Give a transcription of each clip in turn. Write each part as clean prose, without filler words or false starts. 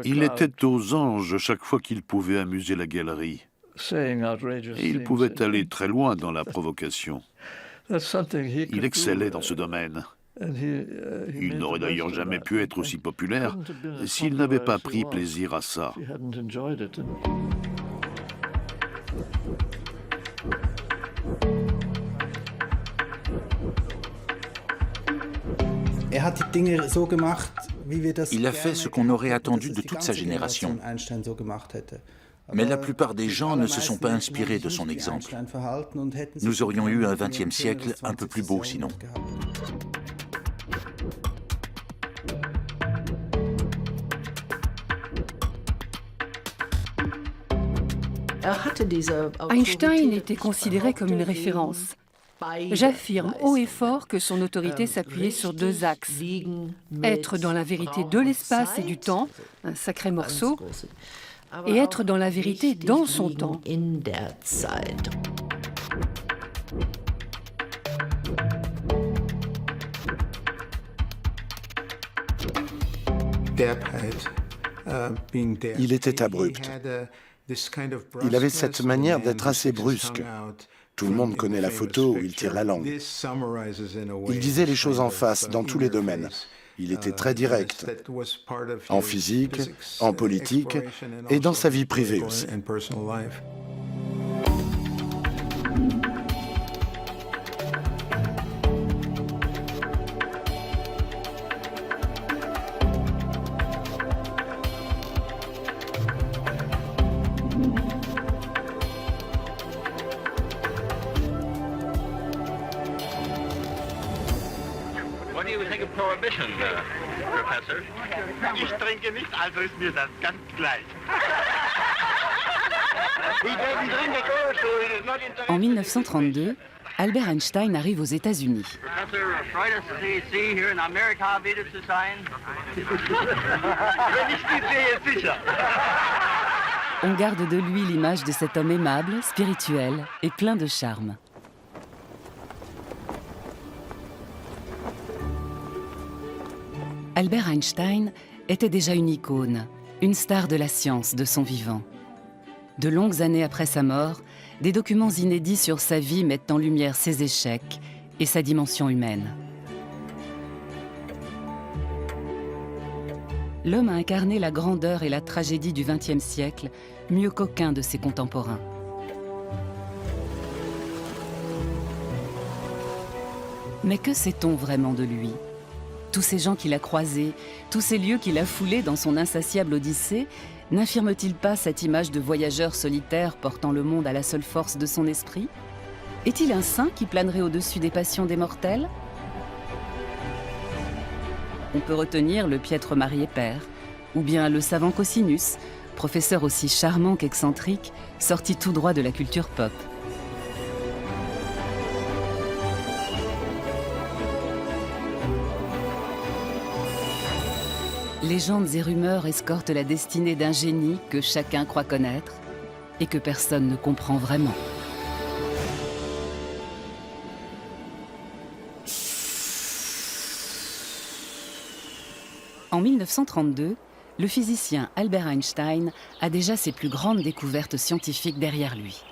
Il était aux anges chaque fois qu'il pouvait amuser la galerie. Et il pouvait aller très loin dans la provocation. Il excellait dans ce domaine. Il n'aurait d'ailleurs jamais pu être aussi populaire s'il n'avait pas pris plaisir à ça. Il a fait ce qu'on aurait attendu de toute sa génération. Mais la plupart des gens ne se sont pas inspirés de son exemple. Nous aurions eu un XXe siècle un peu plus beau sinon. Einstein était considéré comme une référence. J'affirme haut et fort que son autorité s'appuyait sur deux axes. Être dans la vérité de l'espace et du temps, un sacré morceau, et être dans la vérité dans son temps. Il était abrupt. Il avait cette manière d'être assez brusque. Tout le monde connaît la photo où il tire la langue. Il disait les choses en face dans tous les domaines. Il était très direct, en physique, en politique et dans sa vie privée aussi. What do you think of prohibition, Professor? Ich trinke nicht, also ist mir das ganz gleich. En 1932, Albert Einstein arrive aux États-Unis. On garde de lui l'image de cet homme aimable, spirituel et plein de charme. Albert Einstein était déjà une icône, une star de la science de son vivant. De longues années après sa mort, des documents inédits sur sa vie mettent en lumière ses échecs et sa dimension humaine. L'homme a incarné la grandeur et la tragédie du XXe siècle mieux qu'aucun de ses contemporains. Mais que sait-on vraiment de lui ? Tous ces gens qu'il a croisés, tous ces lieux qu'il a foulés dans son insatiable odyssée, n'infirme-t-il pas cette image de voyageur solitaire portant le monde à la seule force de son esprit ? Est-il un saint qui planerait au-dessus des passions des mortels ? On peut retenir le piètre marié père, ou bien le savant Cosinus, professeur aussi charmant qu'excentrique, sorti tout droit de la culture pop. Légendes et rumeurs escortent la destinée d'un génie que chacun croit connaître et que personne ne comprend vraiment. En 1932, le physicien Albert Einstein a déjà ses plus grandes découvertes scientifiques derrière lui.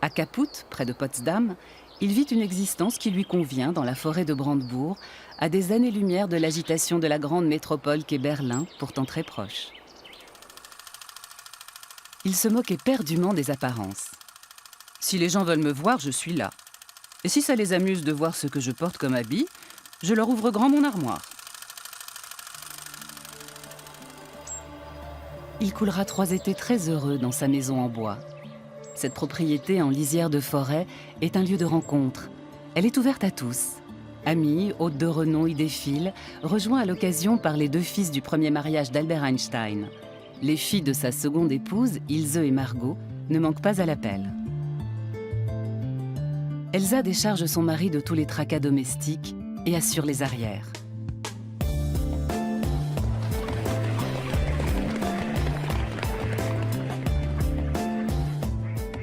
À Kaput, près de Potsdam, il vit une existence qui lui convient dans la forêt de Brandebourg, à des années-lumière de l'agitation de la grande métropole qu'est Berlin, pourtant très proche. Il se moque éperdument des apparences. Si les gens veulent me voir, je suis là. Et si ça les amuse de voir ce que je porte comme habit, je leur ouvre grand mon armoire. Il coulera 3 étés très heureux dans sa maison en bois. Cette propriété en lisière de forêt est un lieu de rencontre. Elle est ouverte à tous. Amis, hôtes de renom y défilent, rejoints à l'occasion par les 2 fils du premier mariage d'Albert Einstein. Les filles de sa seconde épouse, Ilse et Margot, ne manquent pas à l'appel. Elsa décharge son mari de tous les tracas domestiques et assure les arrières.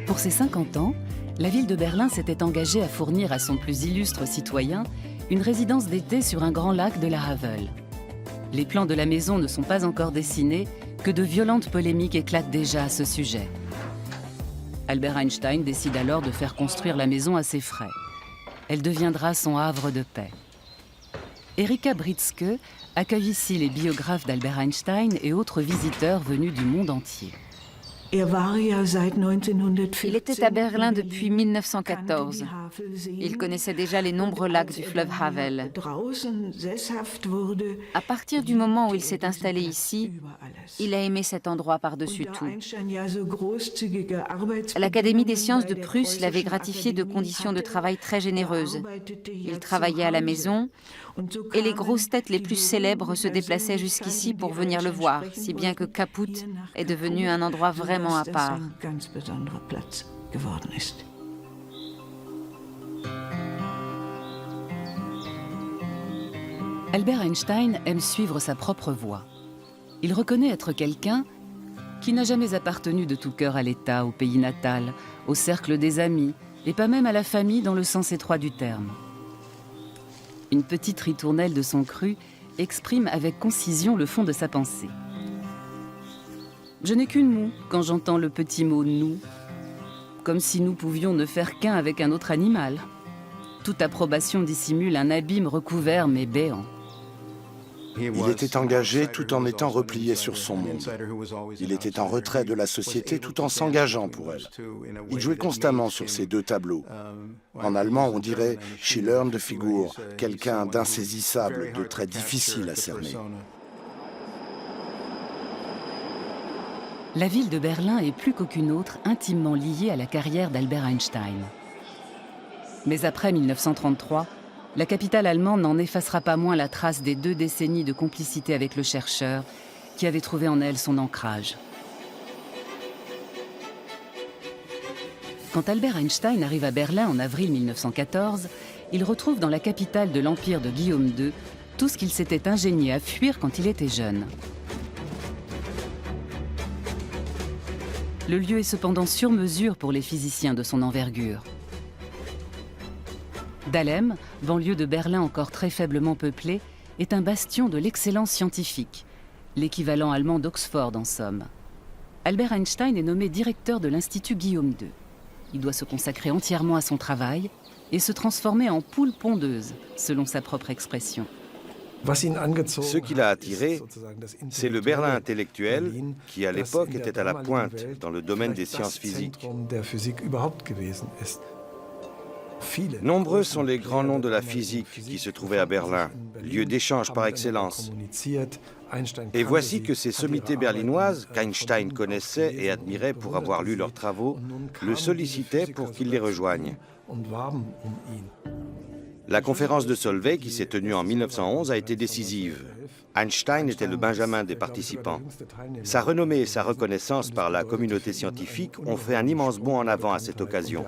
Pour ses 50 ans, la ville de Berlin s'était engagée à fournir à son plus illustre citoyen une résidence d'été sur un grand lac de la Havel. Les plans de la maison ne sont pas encore dessinés, que de violentes polémiques éclatent déjà à ce sujet. Albert Einstein décide alors de faire construire la maison à ses frais. Elle deviendra son havre de paix. Erika Britzke accueille ici les biographes d'Albert Einstein et autres visiteurs venus du monde entier. Il était à Berlin depuis 1914. Il connaissait déjà les nombreux lacs du fleuve Havel. À partir du moment où il s'est installé ici, il a aimé cet endroit par-dessus tout. L'Académie des sciences de Prusse l'avait gratifié de conditions de travail très généreuses. Il travaillait à la maison et les grosses têtes les plus célèbres se déplaçaient jusqu'ici pour venir le voir, si bien que Kaput est devenu un endroit vraiment à part. Albert Einstein aime suivre sa propre voie. Il reconnaît être quelqu'un qui n'a jamais appartenu de tout cœur à l'État, au pays natal, au cercle des amis, et pas même à la famille dans le sens étroit du terme. Une petite ritournelle de son cru exprime avec concision le fond de sa pensée. Je n'ai qu'une moue quand j'entends le petit mot « nous », comme si nous pouvions ne faire qu'un avec un autre animal. Toute approbation dissimule un abîme recouvert mais béant. Il était engagé tout en étant replié sur son monde. Il était en retrait de la société tout en s'engageant pour elle. Il jouait constamment sur ces deux tableaux. En allemand, on dirait « schillernde Figur », quelqu'un d'insaisissable, de très difficile à cerner. La ville de Berlin est plus qu'aucune autre intimement liée à la carrière d'Albert Einstein. Mais après 1933, la capitale allemande n'en effacera pas moins la trace des 2 décennies de complicité avec le chercheur qui avait trouvé en elle son ancrage. Quand Albert Einstein arrive à Berlin en avril 1914, il retrouve dans la capitale de l'empire de Guillaume II tout ce qu'il s'était ingénié à fuir quand il était jeune. Le lieu est cependant sur mesure pour les physiciens de son envergure. Dahlem, banlieue de Berlin encore très faiblement peuplée, est un bastion de l'excellence scientifique, l'équivalent allemand d'Oxford en somme. Albert Einstein est nommé directeur de l'Institut Guillaume II. Il doit se consacrer entièrement à son travail et se transformer en poule pondeuse, selon sa propre expression. Ce qui l'a attiré, c'est le Berlin intellectuel qui, à l'époque, était à la pointe dans le domaine des sciences physiques. Nombreux sont les grands noms de la physique qui se trouvaient à Berlin, lieu d'échange par excellence. Et voici que ces sommités berlinoises, qu'Einstein connaissait et admirait pour avoir lu leurs travaux, le sollicitaient pour qu'il les rejoigne. La conférence de Solvay, qui s'est tenue en 1911, a été décisive. Einstein était le benjamin des participants. Sa renommée et sa reconnaissance par la communauté scientifique ont fait un immense bond en avant à cette occasion.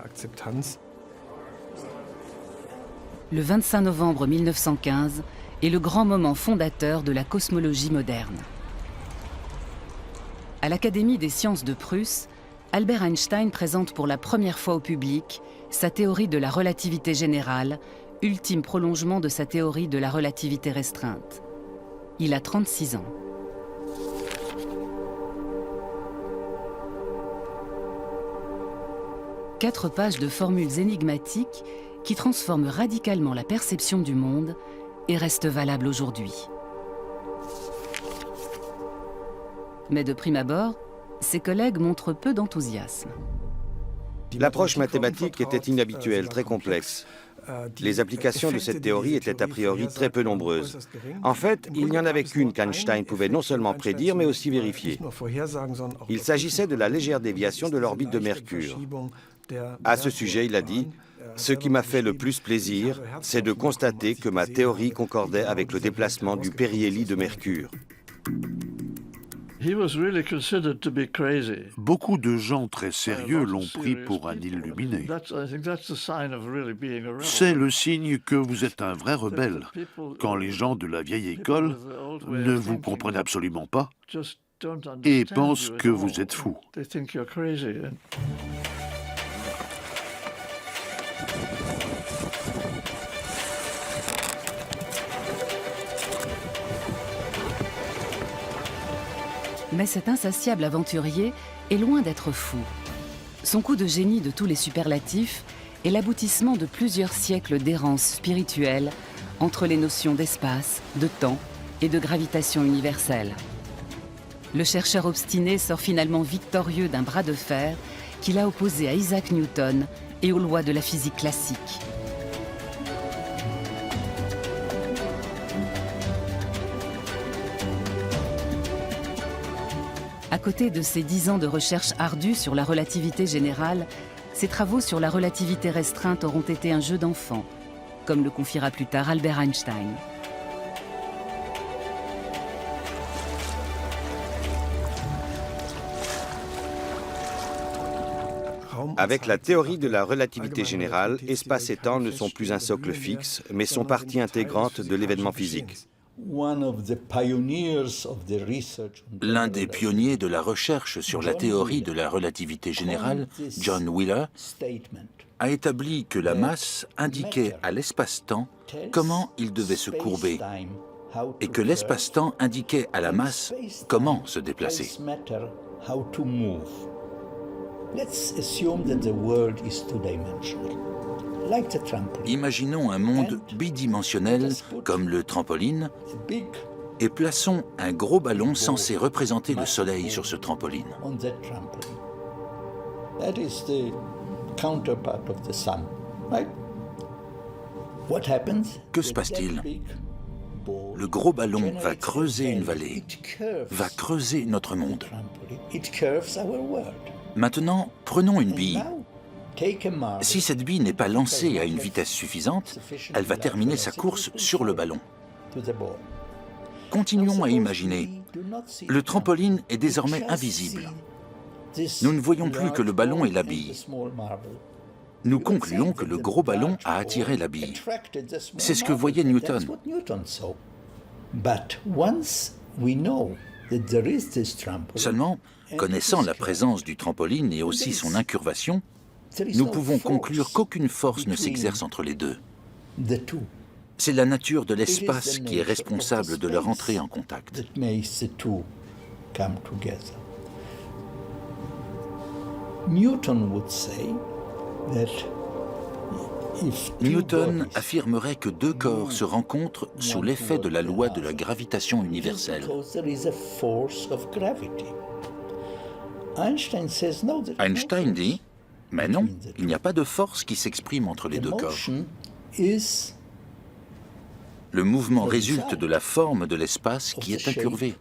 Le 25 novembre 1915 est le grand moment fondateur de la cosmologie moderne. À l'Académie des sciences de Prusse, Albert Einstein présente pour la première fois au public sa théorie de la relativité générale, ultime prolongement de sa théorie de la relativité restreinte. Il a 36 ans. Quatre pages de formules énigmatiques qui transforment radicalement la perception du monde et restent valables aujourd'hui. Mais de prime abord, ses collègues montrent peu d'enthousiasme. L'approche mathématique était inhabituelle, très complexe. Les applications de cette théorie étaient a priori très peu nombreuses. En fait, il n'y en avait qu'une qu'Einstein pouvait non seulement prédire, mais aussi vérifier. Il s'agissait de la légère déviation de l'orbite de Mercure. À ce sujet, il a dit « Ce qui m'a fait le plus plaisir, c'est de constater que ma théorie concordait avec le déplacement du périhélie de Mercure. » Beaucoup de gens très sérieux l'ont pris pour un illuminé. C'est le signe que vous êtes un vrai rebelle, quand les gens de la vieille école ne vous comprennent absolument pas et pensent que vous êtes fou. Mais cet insatiable aventurier est loin d'être fou. Son coup de génie de tous les superlatifs est l'aboutissement de plusieurs siècles d'errance spirituelle entre les notions d'espace, de temps et de gravitation universelle. Le chercheur obstiné sort finalement victorieux d'un bras de fer qu'il a opposé à Isaac Newton et aux lois de la physique classique. À côté de ses 10 ans de recherche ardue sur la relativité générale, ses travaux sur la relativité restreinte auront été un jeu d'enfant, comme le confiera plus tard Albert Einstein. Avec la théorie de la relativité générale, espace et temps ne sont plus un socle fixe, mais sont partie intégrante de l'événement physique. L'un des pionniers de la recherche sur la théorie de la relativité générale, John Wheeler, a établi que la masse indiquait à l'espace-temps comment il devait se courber et que l'espace-temps indiquait à la masse comment se déplacer. Imaginons un monde bidimensionnel comme le trampoline et plaçons un gros ballon censé représenter le soleil sur ce trampoline. Que se passe-t-il? Le gros ballon va creuser une vallée, va creuser notre monde. Maintenant, prenons une bille. Si cette bille n'est pas lancée à une vitesse suffisante, elle va terminer sa course sur le ballon. Continuons à imaginer. Le trampoline est désormais invisible. Nous ne voyons plus que le ballon et la bille. Nous concluons que le gros ballon a attiré la bille. C'est ce que voyait Newton. Seulement, connaissant la présence du trampoline et aussi son incurvation, nous pouvons conclure qu'aucune force ne s'exerce entre les deux. C'est la nature de l'espace qui est responsable de leur entrée en contact. Newton affirmerait que deux corps se rencontrent sous l'effet de la loi de la gravitation universelle. Einstein dit « Mais non, il n'y a pas de force qui s'exprime entre les deux corps. Le mouvement résulte de la forme de l'espace qui est incurvé. »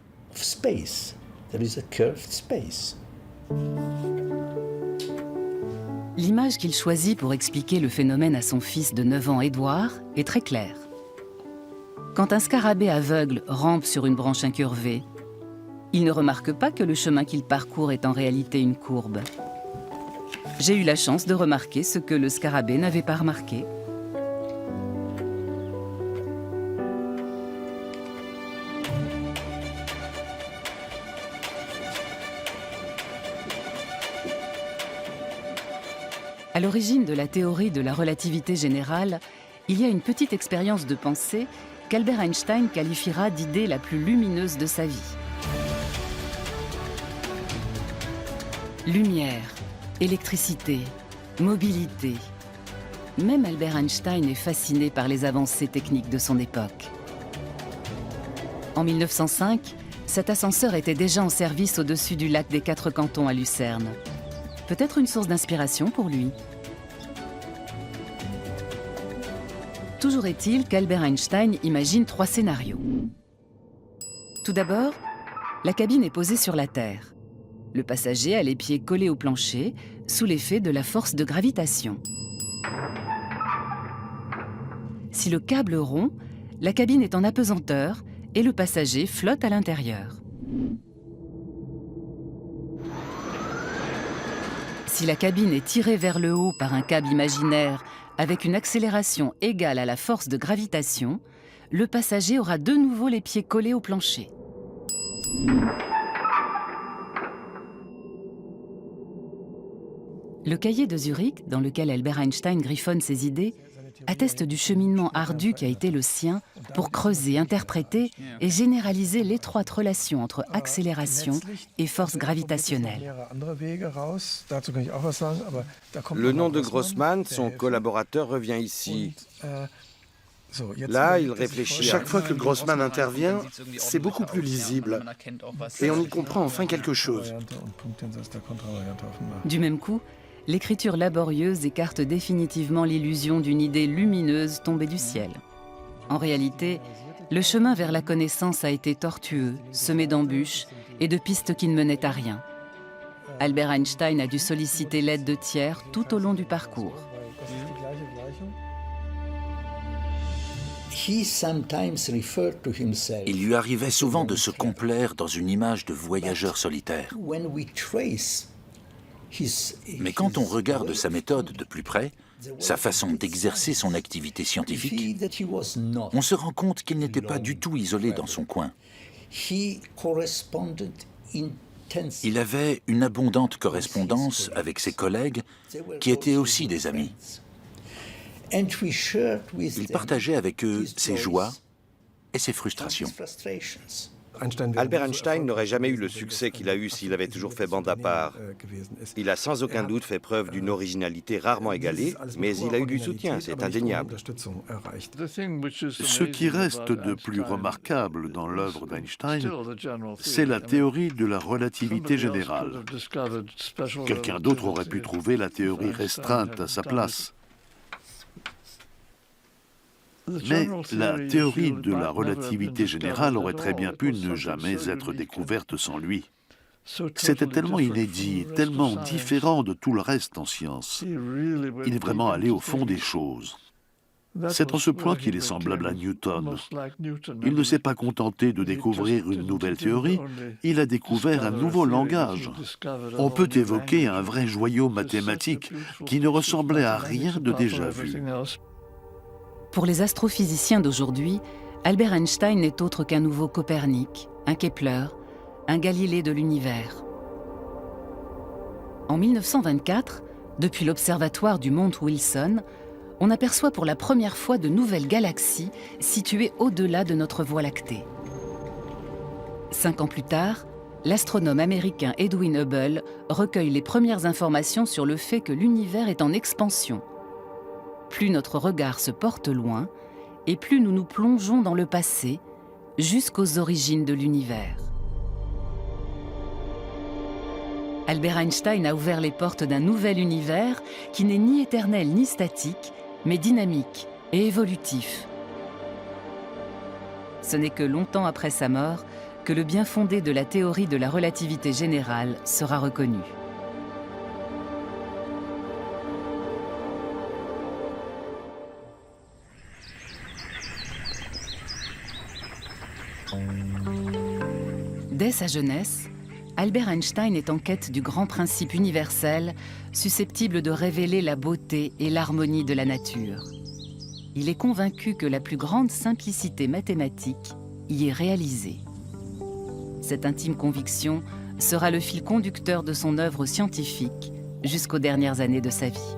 L'image qu'il choisit pour expliquer le phénomène à son fils de 9 ans, Édouard, est très claire. Quand un scarabée aveugle rampe sur une branche incurvée, il ne remarque pas que le chemin qu'il parcourt est en réalité une courbe. J'ai eu la chance de remarquer ce que le scarabée n'avait pas remarqué. À l'origine de la théorie de la relativité générale, il y a une petite expérience de pensée qu'Albert Einstein qualifiera d'idée la plus lumineuse de sa vie. Lumière, électricité, mobilité. Même Albert Einstein est fasciné par les avancées techniques de son époque. En 1905, cet ascenseur était déjà en service au-dessus du lac des Quatre Cantons à Lucerne. Peut-être une source d'inspiration pour lui. Toujours est-il qu'Albert Einstein imagine 3 scénarios. Tout d'abord, la cabine est posée sur la Terre. Le passager a les pieds collés au plancher, sous l'effet de la force de gravitation. Si le câble rompt, la cabine est en apesanteur et le passager flotte à l'intérieur. Si la cabine est tirée vers le haut par un câble imaginaire avec une accélération égale à la force de gravitation, le passager aura de nouveau les pieds collés au plancher. Le cahier de Zurich, dans lequel Albert Einstein griffonne ses idées, atteste du cheminement ardu qui a été le sien pour creuser, interpréter et généraliser l'étroite relation entre accélération et force gravitationnelle. Le nom de Grossman, son collaborateur, revient ici. Là, il réfléchit. Chaque fois que Grossman intervient, c'est beaucoup plus lisible et on y comprend enfin quelque chose. Du même coup, l'écriture laborieuse écarte définitivement l'illusion d'une idée lumineuse tombée du ciel. En réalité, le chemin vers la connaissance a été tortueux, semé d'embûches et de pistes qui ne menaient à rien. Albert Einstein a dû solliciter l'aide de tiers tout au long du parcours. Il lui arrivait souvent de se complaire dans une image de voyageur solitaire. Mais quand on regarde sa méthode de plus près, sa façon d'exercer son activité scientifique, on se rend compte qu'il n'était pas du tout isolé dans son coin. Il avait une abondante correspondance avec ses collègues qui étaient aussi des amis. Il partageait avec eux ses joies et ses frustrations. Albert Einstein n'aurait jamais eu le succès qu'il a eu s'il avait toujours fait bande à part. Il a sans aucun doute fait preuve d'une originalité rarement égalée, mais il a eu du soutien, c'est indéniable. Ce qui reste de plus remarquable dans l'œuvre d'Einstein, c'est la théorie de la relativité générale. Quelqu'un d'autre aurait pu trouver la théorie restreinte à sa place. Mais la théorie de la relativité générale aurait très bien pu ne jamais être découverte sans lui. C'était tellement inédit, tellement différent de tout le reste en science. Il est vraiment allé au fond des choses. C'est en ce point qu'il est semblable à Newton. Il ne s'est pas contenté de découvrir une nouvelle théorie, il a découvert un nouveau langage. On peut évoquer un vrai joyau mathématique qui ne ressemblait à rien de déjà vu. Pour les astrophysiciens d'aujourd'hui, Albert Einstein n'est autre qu'un nouveau Copernic, un Kepler, un Galilée de l'univers. En 1924, depuis l'observatoire du Mount Wilson, on aperçoit pour la première fois de nouvelles galaxies situées au-delà de notre Voie lactée. 5 ans plus tard, l'astronome américain Edwin Hubble recueille les premières informations sur le fait que l'univers est en expansion. Plus notre regard se porte loin, et plus nous nous plongeons dans le passé, jusqu'aux origines de l'univers. Albert Einstein a ouvert les portes d'un nouvel univers qui n'est ni éternel ni statique, mais dynamique et évolutif. Ce n'est que longtemps après sa mort que le bien fondé de la théorie de la relativité générale sera reconnu. Dès sa jeunesse, Albert Einstein est en quête du grand principe universel susceptible de révéler la beauté et l'harmonie de la nature. Il est convaincu que la plus grande simplicité mathématique y est réalisée. Cette intime conviction sera le fil conducteur de son œuvre scientifique jusqu'aux dernières années de sa vie.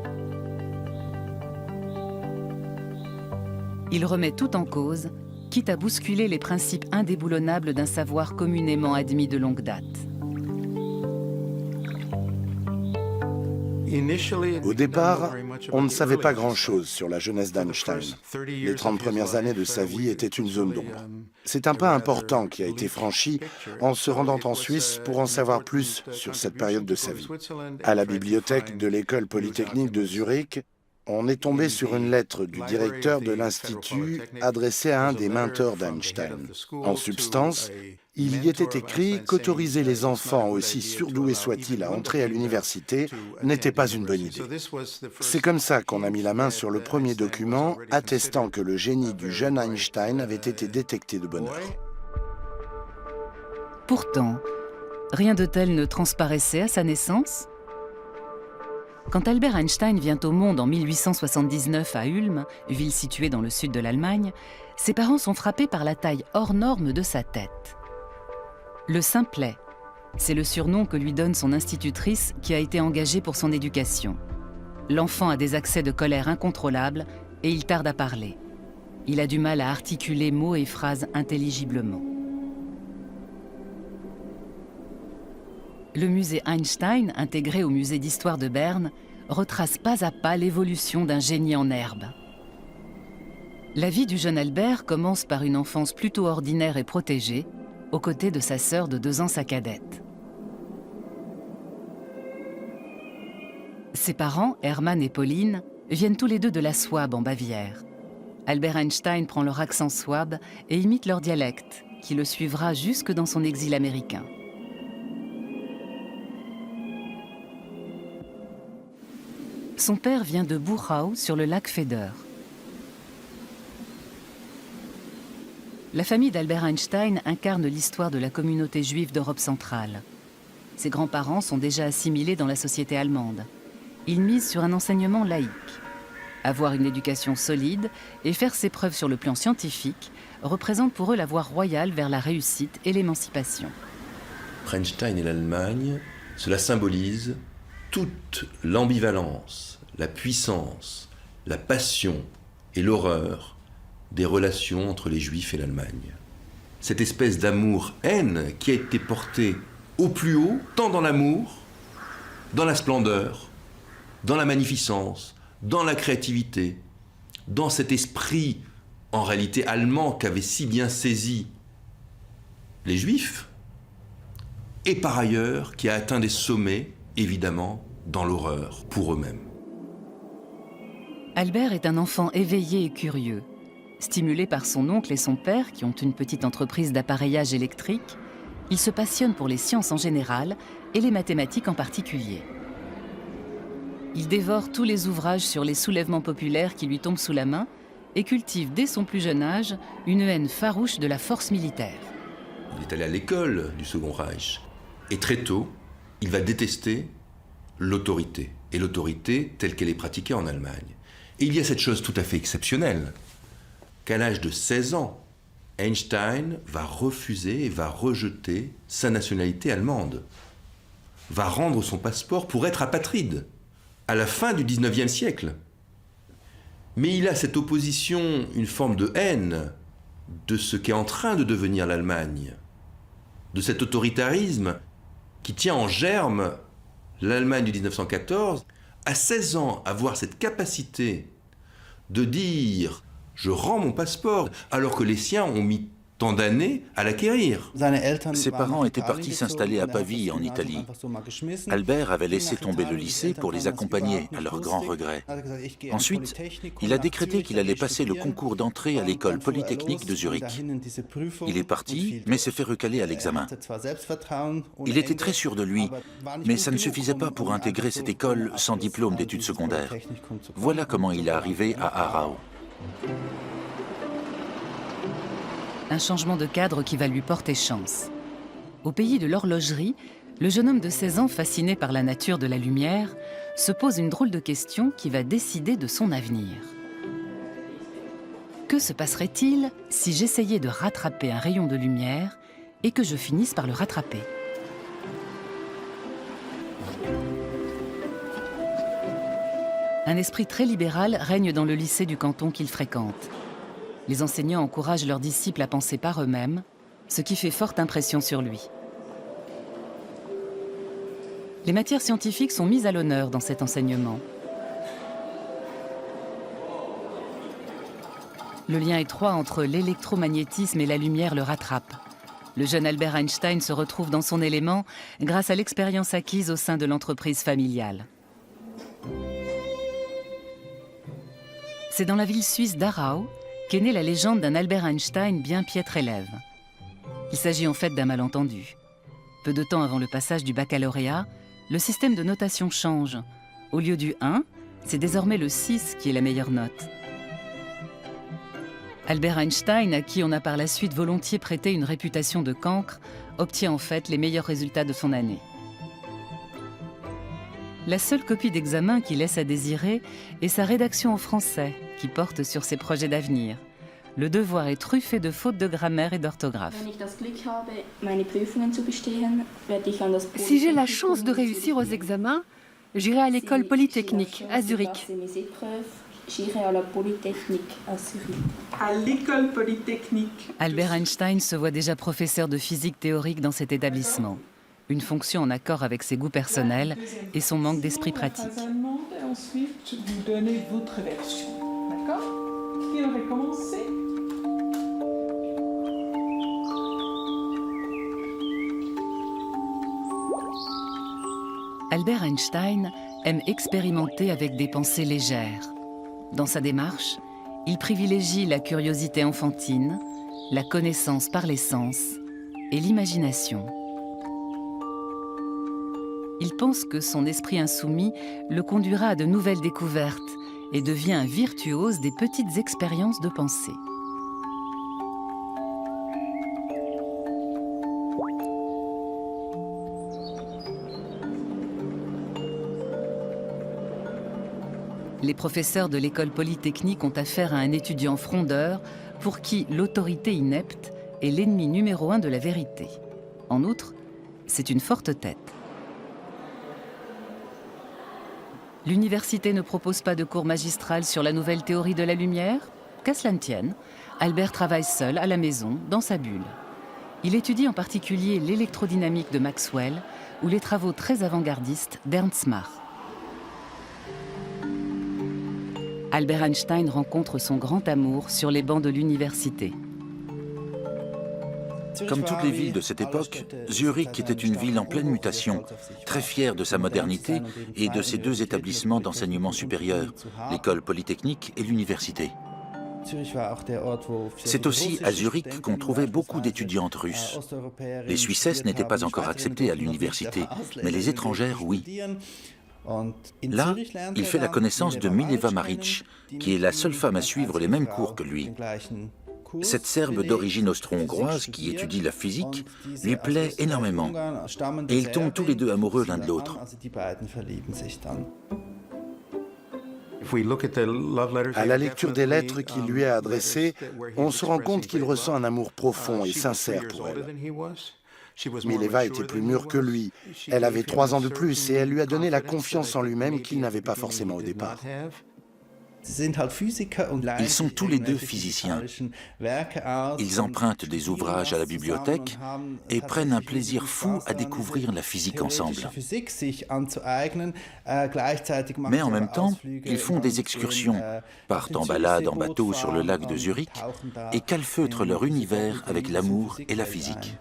Il remet tout en cause, quitte à bousculer les principes indéboulonnables d'un savoir communément admis de longue date. Au départ, on ne savait pas grand-chose sur la jeunesse d'Einstein. Les 30 premières années de sa vie étaient une zone d'ombre. C'est un pas important qui a été franchi en se rendant en Suisse pour en savoir plus sur cette période de sa vie. À la bibliothèque de l'École polytechnique de Zurich, on est tombé sur une lettre du directeur de l'Institut adressée à un des mentors d'Einstein. En substance, il y était écrit qu'autoriser les enfants, aussi surdoués soient-ils, à entrer à l'université n'était pas une bonne idée. C'est comme ça qu'on a mis la main sur le premier document attestant que le génie du jeune Einstein avait été détecté de bonne heure. Pourtant, rien de tel ne transparaissait à sa naissance. Quand Albert Einstein vient au monde en 1879 à Ulm, ville située dans le sud de l'Allemagne, ses parents sont frappés par la taille hors norme de sa tête. Le simplet, c'est le surnom que lui donne son institutrice qui a été engagée pour son éducation. L'enfant a des accès de colère incontrôlables et il tarde à parler. Il a du mal à articuler mots et phrases intelligiblement. Le musée Einstein, intégré au musée d'histoire de Berne, retrace pas à pas l'évolution d'un génie en herbe. La vie du jeune Albert commence par une enfance plutôt ordinaire et protégée, aux côtés de sa sœur de 2 ans, sa cadette. Ses parents, Hermann et Pauline, viennent tous les deux de la Souabe en Bavière. Albert Einstein prend leur accent souabe et imite leur dialecte, qui le suivra jusque dans son exil américain. Son père vient de Buchau, sur le lac Feder. La famille d'Albert Einstein incarne l'histoire de la communauté juive d'Europe centrale. Ses grands-parents sont déjà assimilés dans la société allemande. Ils misent sur un enseignement laïque. Avoir une éducation solide et faire ses preuves sur le plan scientifique représente pour eux la voie royale vers la réussite et l'émancipation. Pour Einstein et l'Allemagne, cela symbolise toute l'ambivalence, la puissance, la passion et l'horreur des relations entre les Juifs et l'Allemagne. Cette espèce d'amour-haine qui a été portée au plus haut, tant dans l'amour, dans la splendeur, dans la magnificence, dans la créativité, dans cet esprit, en réalité allemand, qu'avaient si bien saisi les Juifs, et par ailleurs qui a atteint des sommets, évidemment, dans l'horreur pour eux-mêmes. Albert est un enfant éveillé et curieux. Stimulé par son oncle et son père, qui ont une petite entreprise d'appareillage électrique, il se passionne pour les sciences en général et les mathématiques en particulier. Il dévore tous les ouvrages sur les soulèvements populaires qui lui tombent sous la main et cultive dès son plus jeune âge une haine farouche de la force militaire. Il est allé à l'école du Second Reich et très tôt, il va détester l'autorité, et l'autorité telle qu'elle est pratiquée en Allemagne. Et il y a cette chose tout à fait exceptionnelle, qu'à l'âge de 16 ans, Einstein va refuser et va rejeter sa nationalité allemande, va rendre son passeport pour être apatride à la fin du 19e siècle. Mais il a cette opposition, une forme de haine de ce qu'est en train de devenir l'Allemagne, de cet autoritarisme qui tient en germe l'Allemagne du 1914. À 16 ans, avoir cette capacité de dire « je rends mon passeport » alors que les siens ont mis tant d'années à l'acquérir. Ses parents étaient partis s'installer à Pavie, en Italie. Albert avait laissé tomber le lycée pour les accompagner, à leur grand regret. Ensuite, il a décrété qu'il allait passer le concours d'entrée à l'école polytechnique de Zurich. Il est parti, mais s'est fait recaler à l'examen. Il était très sûr de lui, mais ça ne suffisait pas pour intégrer cette école sans diplôme d'études secondaires. Voilà comment il est arrivé à Aarau. Un changement de cadre qui va lui porter chance. Au pays de l'horlogerie, le jeune homme de 16 ans, fasciné par la nature de la lumière, se pose une drôle de question qui va décider de son avenir. Que se passerait-il si j'essayais de rattraper un rayon de lumière et que je finisse par le rattraper ? Un esprit très libéral règne dans le lycée du canton qu'il fréquente. Les enseignants encouragent leurs disciples à penser par eux-mêmes, ce qui fait forte impression sur lui. Les matières scientifiques sont mises à l'honneur dans cet enseignement. Le lien étroit entre l'électromagnétisme et la lumière le rattrape. Le jeune Albert Einstein se retrouve dans son élément grâce à l'expérience acquise au sein de l'entreprise familiale. C'est dans la ville suisse d'Aarau qu'est née la légende d'un Albert Einstein bien piètre élève. Il s'agit en fait d'un malentendu. Peu de temps avant le passage du baccalauréat, le système de notation change. Au lieu du 1, c'est désormais le 6 qui est la meilleure note. Albert Einstein, à qui on a par la suite volontiers prêté une réputation de cancre, obtient en fait les meilleurs résultats de son année. La seule copie d'examen qui laisse à désirer est sa rédaction en français, qui porte sur ses projets d'avenir. Le devoir est truffé de fautes de grammaire et d'orthographe. Si j'ai la chance de réussir aux examens, j'irai à l'école polytechnique à Zurich. J'irai à la Polytechnique à Zurich. À l'école Polytechnique. Albert Einstein se voit déjà professeur de physique théorique dans cet établissement. Une fonction en accord avec ses goûts personnels et son manque d'esprit pratique. Et ensuite, vous donnez votre version. D'accord? Qui aurait commencé? Albert Einstein aime expérimenter avec des pensées légères. Dans sa démarche, il privilégie la curiosité enfantine, la connaissance par les sens et l'imagination. Il pense que son esprit insoumis le conduira à de nouvelles découvertes et devient un virtuose des petites expériences de pensée. Les professeurs de l'école polytechnique ont affaire à un étudiant frondeur pour qui l'autorité inepte est l'ennemi numéro 1 de la vérité. En outre, c'est une forte tête. L'université ne propose pas de cours magistral sur la nouvelle théorie de la lumière. Qu'à cela ne tienne, Albert travaille seul à la maison, dans sa bulle. Il étudie en particulier l'électrodynamique de Maxwell ou les travaux très avant-gardistes d'Ernst Mach. Albert Einstein rencontre son grand amour sur les bancs de l'université. Comme toutes les villes de cette époque, Zurich était une ville en pleine mutation, très fière de sa modernité et de ses deux établissements d'enseignement supérieur, l'école polytechnique et l'université. C'est aussi à Zurich qu'on trouvait beaucoup d'étudiantes russes. Les Suissesses n'étaient pas encore acceptées à l'université, mais les étrangères, oui. Là, il fait la connaissance de Mileva Maric, qui est la seule femme à suivre les mêmes cours que lui. Cette Serbe d'origine austro-hongroise qui étudie la physique lui plaît énormément et ils tombent tous les deux amoureux l'un de l'autre. À la lecture des lettres qu'il lui a adressées, on se rend compte qu'il ressent un amour profond et sincère pour elle. Mileva était plus mûre que lui. Elle avait 3 ans de plus et elle lui a donné la confiance en lui-même qu'il n'avait pas forcément au départ. Ils sont tous les deux physiciens. Ils empruntent des ouvrages à la bibliothèque et prennent un plaisir fou à découvrir la physique ensemble. Mais en même temps, ils font des excursions, partent en balade en bateau sur le lac de Zurich et calfeutrent leur univers avec l'amour et la physique.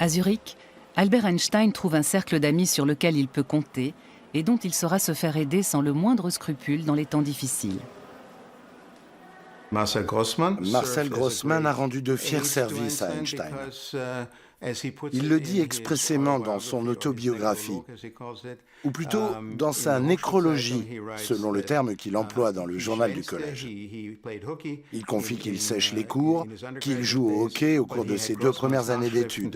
À Zurich, Albert Einstein trouve un cercle d'amis sur lequel il peut compter et dont il saura se faire aider sans le moindre scrupule dans les temps difficiles. Marcel Grossman a rendu de fiers services à Einstein. Il le dit expressément dans son autobiographie, ou plutôt dans sa nécrologie, selon le terme qu'il emploie dans le journal du collège. Il confie qu'il sèche les cours, qu'il joue au hockey au cours de ses 2 premières années d'études.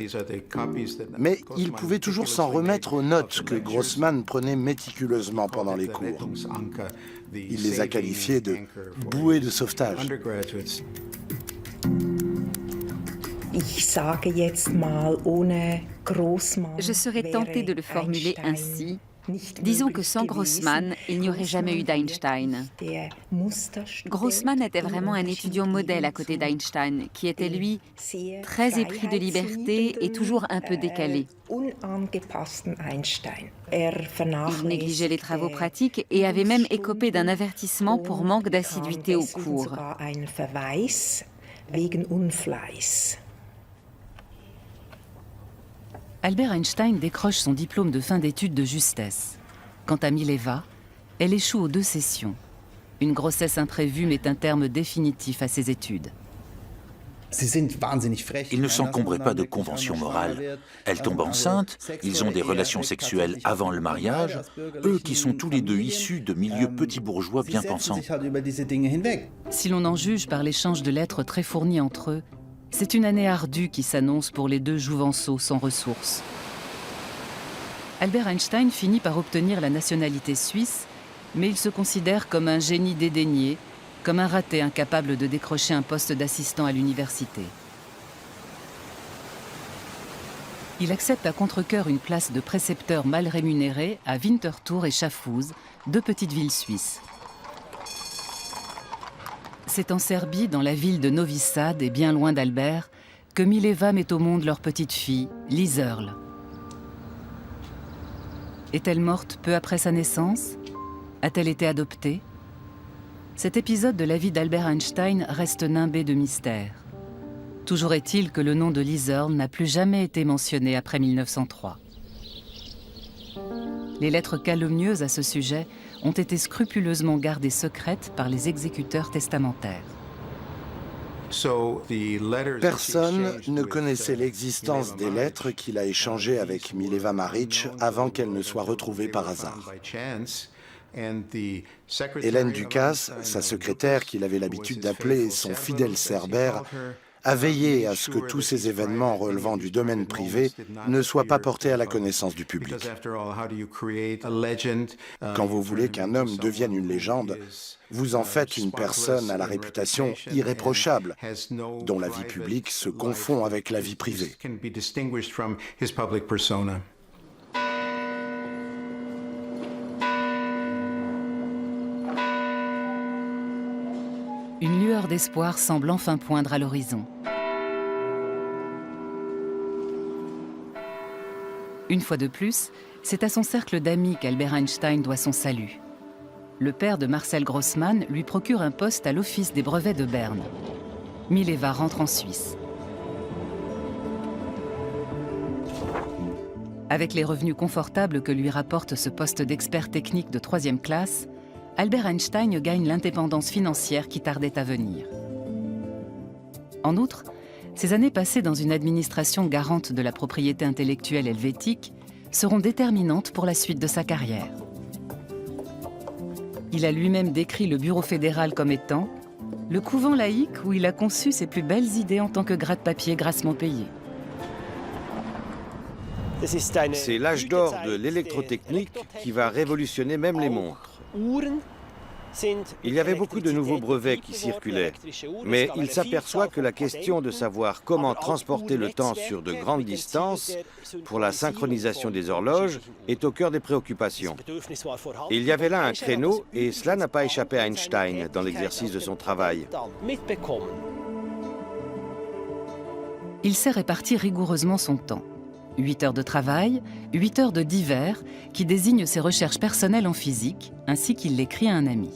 Mais il pouvait toujours s'en remettre aux notes que Grossman prenait méticuleusement pendant les cours. Il les a qualifiées de « bouées de sauvetage ». Je serais tentée de le formuler ainsi. Disons que sans Grossman, il n'y aurait jamais eu d'Einstein. Grossman était vraiment un étudiant modèle à côté d'Einstein, qui était, lui, très épris de liberté et toujours un peu décalé. Il négligeait les travaux pratiques et avait même écopé d'un avertissement pour manque d'assiduité aux cours. Albert Einstein décroche son diplôme de fin d'études de justesse. Quant à Mileva, elle échoue aux 2 sessions. Une grossesse imprévue met un terme définitif à ses études. Ils ne s'encombrent pas de conventions morales. Elle tombe enceinte, ils ont des relations sexuelles avant le mariage, eux qui sont tous les deux issus de milieux petits bourgeois bien pensants. Si l'on en juge par l'échange de lettres très fournis entre eux, c'est une année ardue qui s'annonce pour les 2 jouvenceaux sans ressources. Albert Einstein finit par obtenir la nationalité suisse, mais il se considère comme un génie dédaigné, comme un raté incapable de décrocher un poste d'assistant à l'université. Il accepte à contre-cœur une place de précepteur mal rémunéré à Winterthur et Schaffhouse, 2 petites villes suisses. C'est en Serbie, dans la ville de Novi Sad et bien loin d'Albert, que Mileva met au monde leur petite fille, Liserl. Est-elle morte peu après sa naissance? A-t-elle été adoptée? Cet épisode de la vie d'Albert Einstein reste nimbé de mystère. Toujours est-il que le nom de Liserl n'a plus jamais été mentionné après 1903. Les lettres calomnieuses à ce sujet ont été scrupuleusement gardées secrètes par les exécuteurs testamentaires. Personne ne connaissait l'existence des lettres qu'il a échangées avec Mileva Maric avant qu'elles ne soient retrouvées par hasard. Hélène Ducasse, sa secrétaire qu'il avait l'habitude d'appeler son fidèle cerbère, a veillé à ce que tous ces événements relevant du domaine privé ne soient pas portés à la connaissance du public. Quand vous voulez qu'un homme devienne une légende, vous en faites une personne à la réputation irréprochable, dont la vie publique se confond avec la vie privée. Une lueur d'espoir semble enfin poindre à l'horizon. Une fois de plus, c'est à son cercle d'amis qu'Albert Einstein doit son salut. Le père de Marcel Grossmann lui procure un poste à l'Office des brevets de Berne. Mileva rentre en Suisse. Avec les revenus confortables que lui rapporte ce poste d'expert technique de 3e classe, Albert Einstein gagne l'indépendance financière qui tardait à venir. En outre, ces années passées dans une administration garante de la propriété intellectuelle helvétique seront déterminantes pour la suite de sa carrière. Il a lui-même décrit le bureau fédéral comme étant « le couvent laïque où il a conçu ses plus belles idées en tant que gratte-papier grassement payé ». C'est l'âge d'or de l'électrotechnique qui va révolutionner même les montres. Il y avait beaucoup de nouveaux brevets qui circulaient, mais il s'aperçoit que la question de savoir comment transporter le temps sur de grandes distances pour la synchronisation des horloges est au cœur des préoccupations. Il y avait là un créneau et cela n'a pas échappé à Einstein dans l'exercice de son travail. Il sait répartir rigoureusement son temps. 8 heures de travail, 8 heures de divers, qui désignent ses recherches personnelles en physique, ainsi qu'il l'écrit à un ami.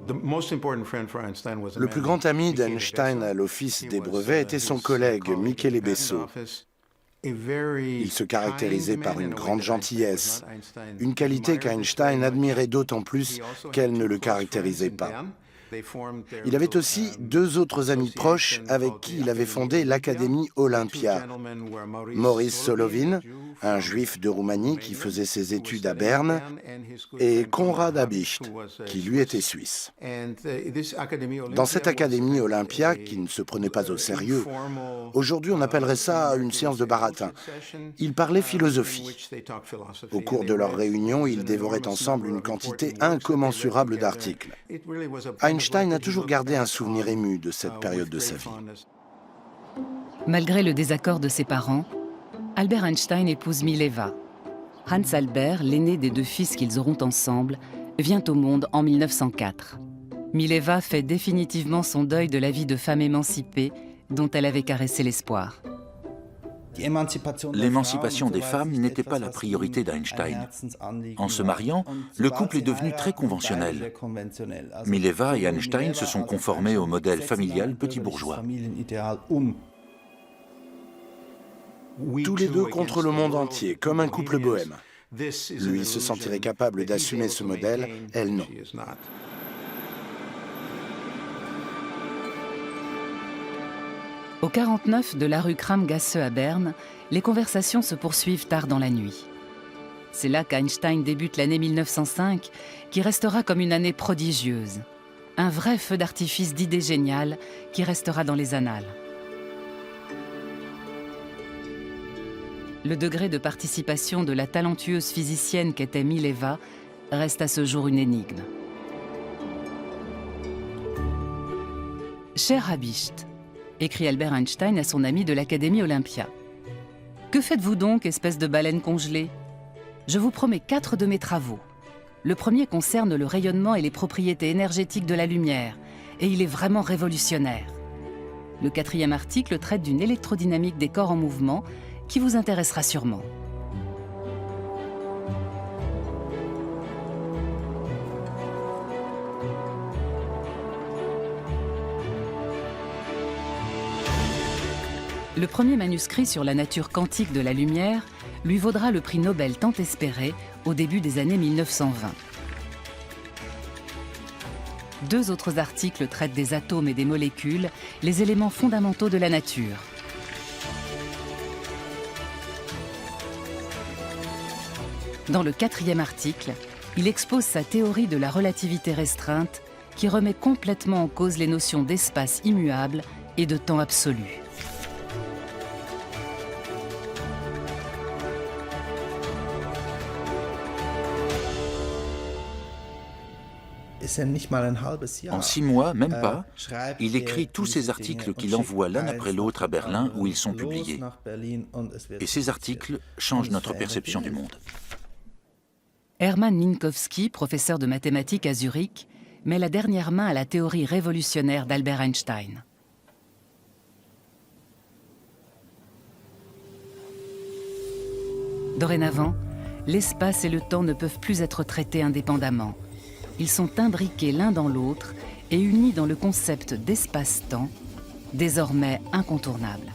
Le plus grand ami d'Einstein à l'Office des brevets était son collègue Michele Besso. Il se caractérisait par une grande gentillesse, une qualité qu'Einstein admirait d'autant plus qu'elle ne le caractérisait pas. Il avait aussi 2 autres amis proches avec qui il avait fondé l'Académie Olympia. Maurice Solovin, un juif de Roumanie qui faisait ses études à Berne, et Konrad Habicht, qui lui était suisse. Dans cette Académie Olympia, qui ne se prenait pas au sérieux, aujourd'hui on appellerait ça une séance de baratin, ils parlaient philosophie. Au cours de leurs réunions, ils dévoraient ensemble une quantité incommensurable d'articles. Einstein a toujours gardé un souvenir ému de cette période de sa vie. Malgré le désaccord de ses parents, Albert Einstein épouse Mileva. Hans Albert, l'aîné des 2 fils qu'ils auront ensemble, vient au monde en 1904. Mileva fait définitivement son deuil de la vie de femme émancipée dont elle avait caressé l'espoir. L'émancipation des femmes n'était pas la priorité d'Einstein. En se mariant, le couple est devenu très conventionnel. Mileva et Einstein se sont conformés au modèle familial petit bourgeois. Tous les 2 contre le monde entier, comme un couple bohème. Lui se sentirait capable d'assumer ce modèle, elle non. Au 49 de la rue Kramgasse à Berne, les conversations se poursuivent tard dans la nuit. C'est là qu'Einstein débute l'année 1905, qui restera comme une année prodigieuse. Un vrai feu d'artifice d'idées géniales qui restera dans les annales. Le degré de participation de la talentueuse physicienne qu'était Mileva reste à ce jour une énigme. Cher Habicht, écrit Albert Einstein à son ami de l'Académie Olympia. Que faites-vous donc, espèce de baleine congelée? Je vous promets 4 de mes travaux. Le premier concerne le rayonnement et les propriétés énergétiques de la lumière, et il est vraiment révolutionnaire. Le 4e article traite d'une électrodynamique des corps en mouvement qui vous intéressera sûrement. Le premier manuscrit sur la nature quantique de la lumière lui vaudra le prix Nobel tant espéré au début des années 1920. 2 autres articles traitent des atomes et des molécules, les éléments fondamentaux de la nature. Dans le 4e article, il expose sa théorie de la relativité restreinte qui remet complètement en cause les notions d'espace immuable et de temps absolu. En 6 mois, même pas, il écrit tous ces articles qu'il envoie l'un après l'autre à Berlin où ils sont publiés. Et ces articles changent notre perception du monde. Hermann Minkowski, professeur de mathématiques à Zurich, met la dernière main à la théorie révolutionnaire d'Albert Einstein. Dorénavant, l'espace et le temps ne peuvent plus être traités indépendamment. Ils sont imbriqués l'un dans l'autre et unis dans le concept d'espace-temps, désormais incontournable.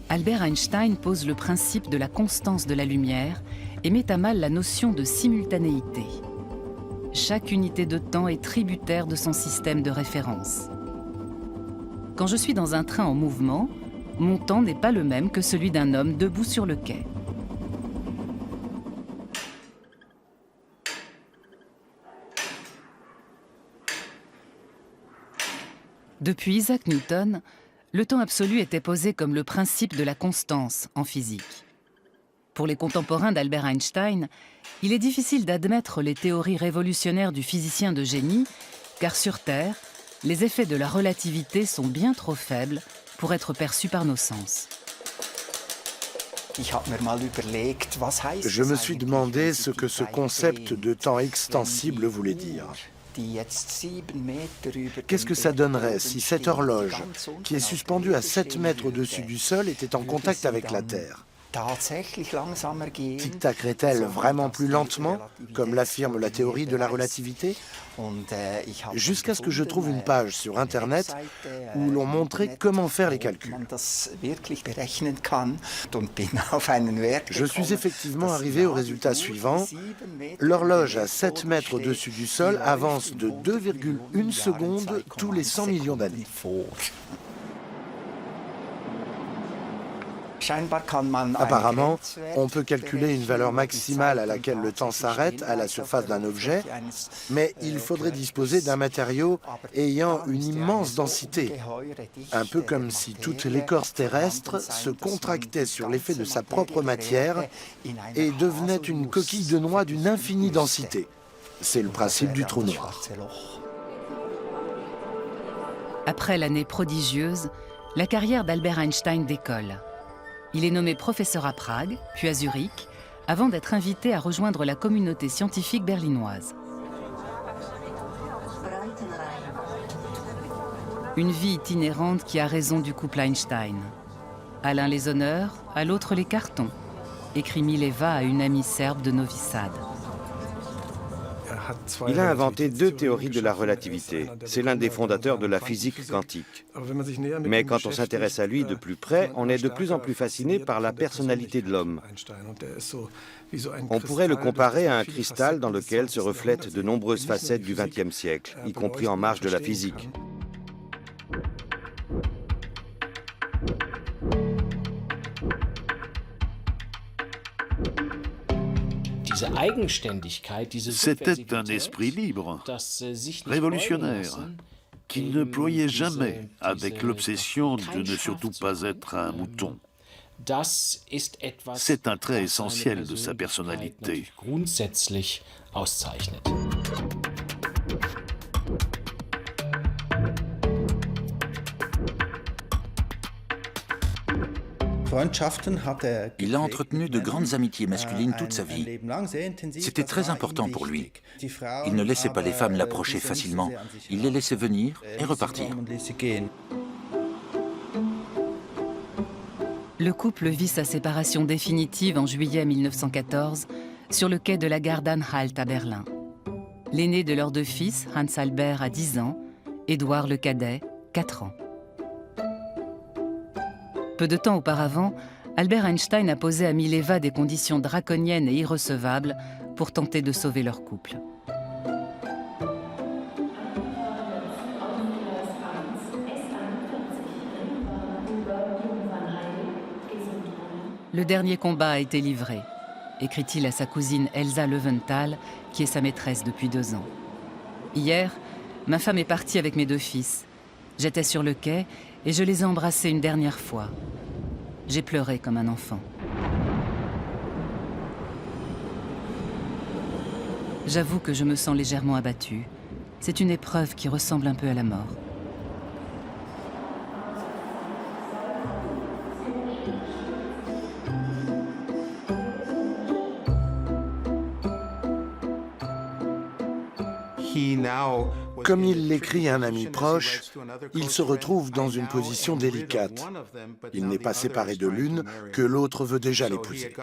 Albert Einstein pose le principe de la constance de la lumière et met à mal la notion de simultanéité. Chaque unité de temps est tributaire de son système de référence. Quand je suis dans un train en mouvement, mon temps n'est pas le même que celui d'un homme debout sur le quai. Depuis Isaac Newton, le temps absolu était posé comme le principe de la constance en physique. Pour les contemporains d'Albert Einstein, il est difficile d'admettre les théories révolutionnaires du physicien de génie, car sur Terre, les effets de la relativité sont bien trop faibles pour être perçus par nos sens. Je me suis demandé ce que ce concept de temps extensible voulait dire. Qu'est-ce que ça donnerait si cette horloge, qui est suspendue à 7 mètres au-dessus du sol, était en contact avec la Terre? Tic-tacerait-elle vraiment plus lentement, comme l'affirme la théorie de la relativité? Jusqu'à ce que je trouve une page sur Internet où l'on montrait comment faire les calculs. Je suis effectivement arrivé au résultat suivant. L'horloge à 7 mètres au-dessus du sol avance de 2,1 secondes tous les 100 millions d'années. Apparemment, on peut calculer une valeur maximale à laquelle le temps s'arrête à la surface d'un objet, mais il faudrait disposer d'un matériau ayant une immense densité, un peu comme si toute l'écorce terrestre se contractait sur l'effet de sa propre matière et devenait une coquille de noix d'une infinie densité. C'est le principe du trou noir. Après l'année prodigieuse, la carrière d'Albert Einstein décolle. Il est nommé professeur à Prague, puis à Zurich, avant d'être invité à rejoindre la communauté scientifique berlinoise. Une vie itinérante qui a raison du couple Einstein. À l'un les honneurs, à l'autre les cartons, écrit Mileva à une amie serbe de Novi Sad. Il a inventé 2 théories de la relativité. C'est l'un des fondateurs de la physique quantique. Mais quand on s'intéresse à lui de plus près, on est de plus en plus fasciné par la personnalité de l'homme. On pourrait le comparer à un cristal dans lequel se reflètent de nombreuses facettes du XXe siècle, y compris en marge de la physique. C'était un esprit libre, révolutionnaire, qui ne ployait jamais avec l'obsession de ne surtout pas être un mouton. C'est un trait essentiel de sa personnalité. Il a entretenu de grandes amitiés masculines toute sa vie. C'était très important pour lui. Il ne laissait pas les femmes l'approcher facilement. Il les laissait venir et repartir. Le couple vit sa séparation définitive en juillet 1914 sur le quai de la gare d'Anhalt à Berlin. L'aîné de leurs deux fils, Hans Albert, a 10 ans, Édouard le cadet, 4 ans. Peu de temps auparavant, Albert Einstein a posé à Mileva des conditions draconiennes et irrecevables pour tenter de sauver leur couple. Le dernier combat a été livré, écrit-il à sa cousine Elsa Löwenthal, qui est sa maîtresse depuis 2 ans. Hier, ma femme est partie avec mes 2 fils. J'étais sur le quai et je les ai embrassés une dernière fois. J'ai pleuré comme un enfant. J'avoue que je me sens légèrement abattue. C'est une épreuve qui ressemble un peu à la mort. Comme il l'écrit à un ami proche, il se retrouve dans une position délicate. Il n'est pas séparé de l'une que l'autre veut déjà l'épouser.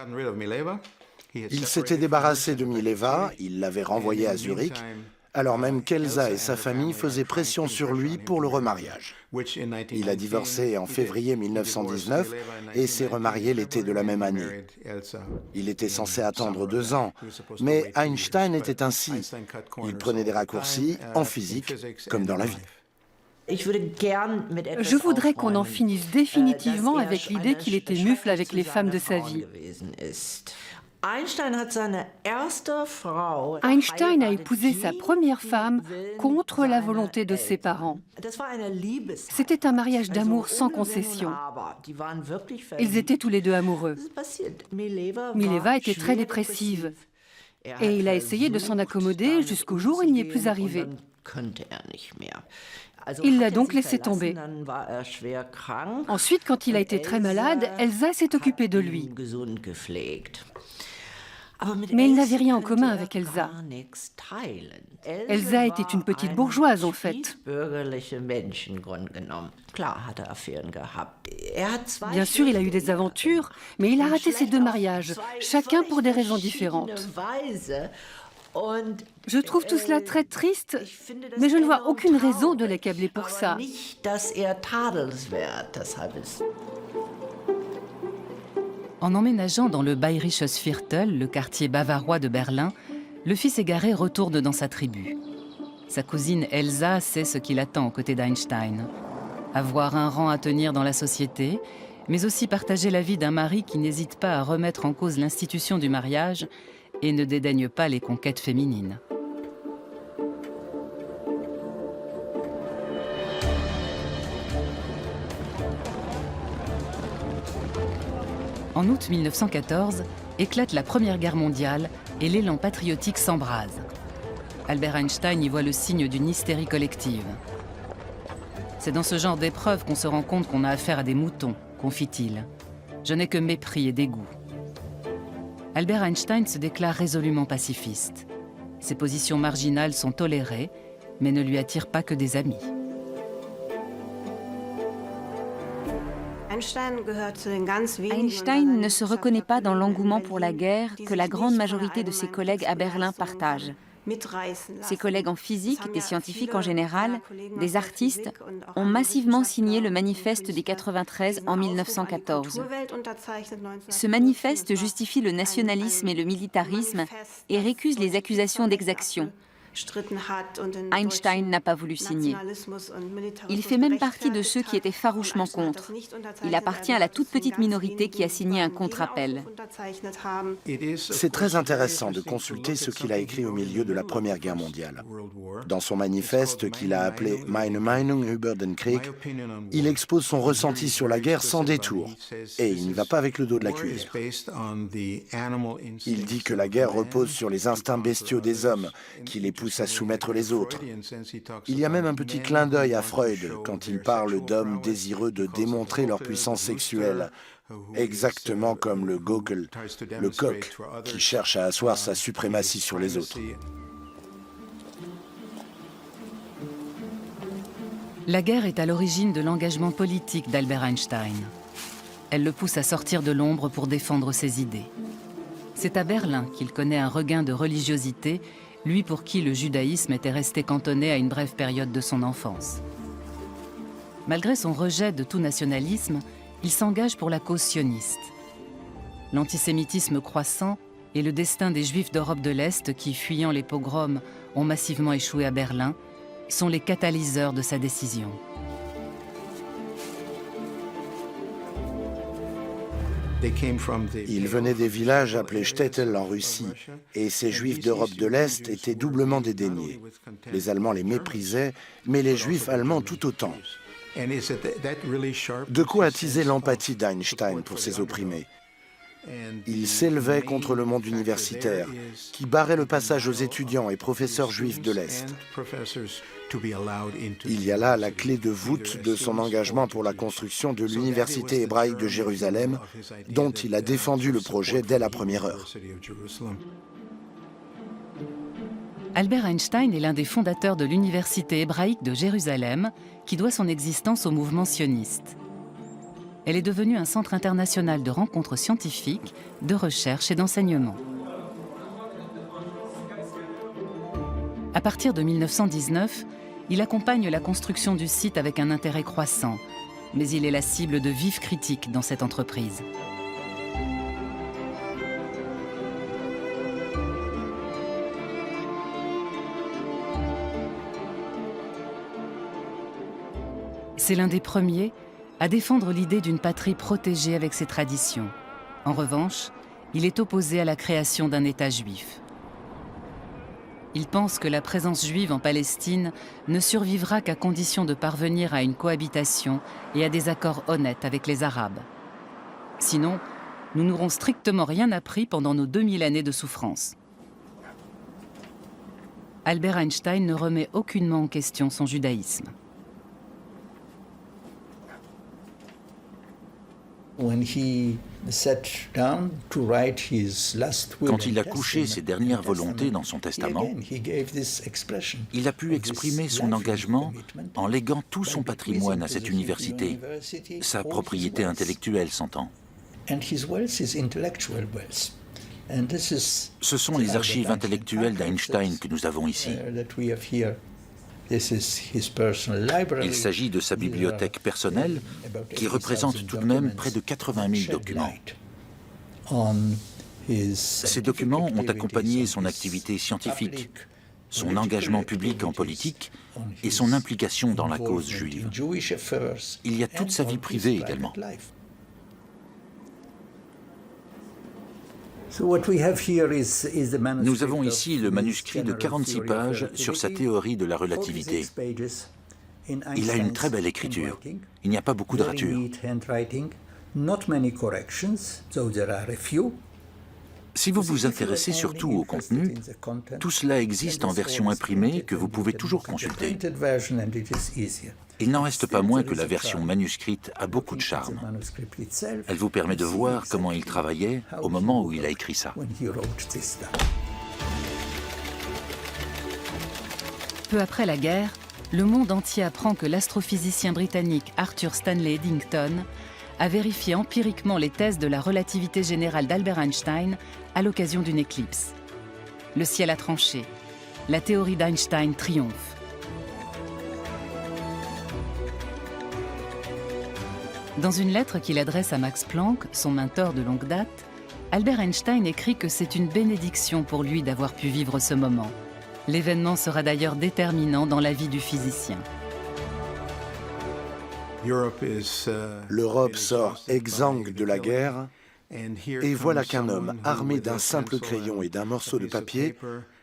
Il s'était débarrassé de Mileva, il l'avait renvoyée à Zurich, alors même qu'Elsa et sa famille faisaient pression sur lui pour le remariage. Il a divorcé en février 1919 et s'est remarié l'été de la même année. Il était censé attendre 2 ans, mais Einstein était ainsi. Il prenait des raccourcis en physique comme dans la vie. Je voudrais qu'on en finisse définitivement avec l'idée qu'il était mufle avec les femmes de sa vie. Einstein a épousé sa première femme contre la volonté de ses parents. C'était un mariage d'amour sans concession. Ils étaient tous les deux amoureux. Mileva était très dépressive et il a essayé de s'en accommoder jusqu'au jour où il n'y est plus arrivé. Il l'a donc laissé tomber. Ensuite, quand il a été très malade, Elsa s'est occupée de lui. Mais il n'avait rien en commun avec Elsa. Elsa était une petite bourgeoise, en fait. Bien sûr, il a eu des aventures, mais il a raté ses 2 mariages, chacun pour des raisons différentes. Je trouve tout cela très triste, mais je ne vois aucune raison de l'accabler pour ça. En emménageant dans le Bayerisches Viertel, le quartier bavarois de Berlin, le fils égaré retourne dans sa tribu. Sa cousine Elsa sait ce qui l'attend aux côtés d'Einstein. Avoir un rang à tenir dans la société, mais aussi partager la vie d'un mari qui n'hésite pas à remettre en cause l'institution du mariage et ne dédaigne pas les conquêtes féminines. En août 1914, éclate la Première Guerre mondiale et l'élan patriotique s'embrase. Albert Einstein y voit le signe d'une hystérie collective. C'est dans ce genre d'épreuve qu'on se rend compte qu'on a affaire à des moutons, confie-t-il. Je n'ai que mépris et dégoût. Albert Einstein se déclare résolument pacifiste. Ses positions marginales sont tolérées, mais ne lui attirent pas que des amis. Einstein ne se reconnaît pas dans l'engouement pour la guerre que la grande majorité de ses collègues à Berlin partagent. Ses collègues en physique et scientifiques en général, des artistes, ont massivement signé le manifeste des 93 en 1914. Ce manifeste justifie le nationalisme et le militarisme et récuse les accusations d'exaction. Einstein n'a pas voulu signer. Il fait même partie de ceux qui étaient farouchement contre. Il appartient à la toute petite minorité qui a signé un contre-appel. C'est très intéressant de consulter ce qu'il a écrit au milieu de la Première Guerre mondiale. Dans son manifeste qu'il a appelé Meine Meinung über den Krieg, il expose son ressenti sur la guerre sans détour, et il n'y va pas avec le dos de la cuillère. Il dit que la guerre repose sur les instincts bestiaux des hommes, qui les poussent à soumettre les autres. Il y a même un petit clin d'œil à Freud quand il parle d'hommes désireux de démontrer leur puissance sexuelle, exactement comme le Gaukel, le coq, qui cherche à asseoir sa suprématie sur les autres. La guerre est à l'origine de l'engagement politique d'Albert Einstein. Elle le pousse à sortir de l'ombre pour défendre ses idées. C'est à Berlin qu'il connaît un regain de religiosité, lui pour qui le judaïsme était resté cantonné à une brève période de son enfance. Malgré son rejet de tout nationalisme, il s'engage pour la cause sioniste. L'antisémitisme croissant et le destin des Juifs d'Europe de l'Est qui, fuyant les pogroms, ont massivement échoué à Berlin, sont les catalyseurs de sa décision. Ils venaient des villages appelés Shtetl en Russie, et ces Juifs d'Europe de l'Est étaient doublement dédaignés. Les Allemands les méprisaient, mais les Juifs allemands tout autant. De quoi attiser l'empathie d'Einstein pour ses opprimés. Il s'élevait contre le monde universitaire, qui barrait le passage aux étudiants et professeurs juifs de l'Est. Il y a là la clé de voûte de son engagement pour la construction de l'Université hébraïque de Jérusalem, dont il a défendu le projet dès la première heure. Albert Einstein est l'un des fondateurs de l'Université hébraïque de Jérusalem, qui doit son existence au mouvement sioniste. Elle est devenue un centre international de rencontres scientifiques, de recherche et d'enseignement. À partir de 1919, il accompagne la construction du site avec un intérêt croissant, mais il est la cible de vives critiques dans cette entreprise. C'est l'un des premiers à défendre l'idée d'une patrie protégée avec ses traditions. En revanche, il est opposé à la création d'un État juif. Il pense que la présence juive en Palestine ne survivra qu'à condition de parvenir à une cohabitation et à des accords honnêtes avec les Arabes. Sinon, nous n'aurons strictement rien appris pendant nos 2000 années de souffrance. Albert Einstein ne remet aucunement en question son judaïsme. Quand il a couché ses dernières volontés dans son testament, il a pu exprimer son engagement en léguant tout son patrimoine à cette université, sa propriété intellectuelle s'entend. Ce sont les archives intellectuelles d'Einstein que nous avons ici. Il s'agit de sa bibliothèque personnelle qui représente tout de même près de 80 000 documents. Ces documents ont accompagné son activité scientifique, son engagement public en politique et son implication dans la cause juive. Il y a toute sa vie privée également. Nous avons ici le manuscrit de 46 pages sur sa théorie de la relativité. Il a une très belle écriture. Il n'y a pas beaucoup de ratures. Si vous vous intéressez surtout au contenu, tout cela existe en version imprimée que vous pouvez toujours consulter. Il n'en reste pas moins que la version manuscrite a beaucoup de charme. Elle vous permet de voir comment il travaillait au moment où il a écrit ça. Peu après la guerre, le monde entier apprend que l'astrophysicien britannique Arthur Stanley Eddington a vérifié empiriquement les thèses de la relativité générale d'Albert Einstein à l'occasion d'une éclipse. Le ciel a tranché. La théorie d'Einstein triomphe. Dans une lettre qu'il adresse à Max Planck, son mentor de longue date, Albert Einstein écrit que c'est une bénédiction pour lui d'avoir pu vivre ce moment. L'événement sera d'ailleurs déterminant dans la vie du physicien. L'Europe sort exsangue de la guerre, et voilà qu'un homme armé d'un simple crayon et d'un morceau de papier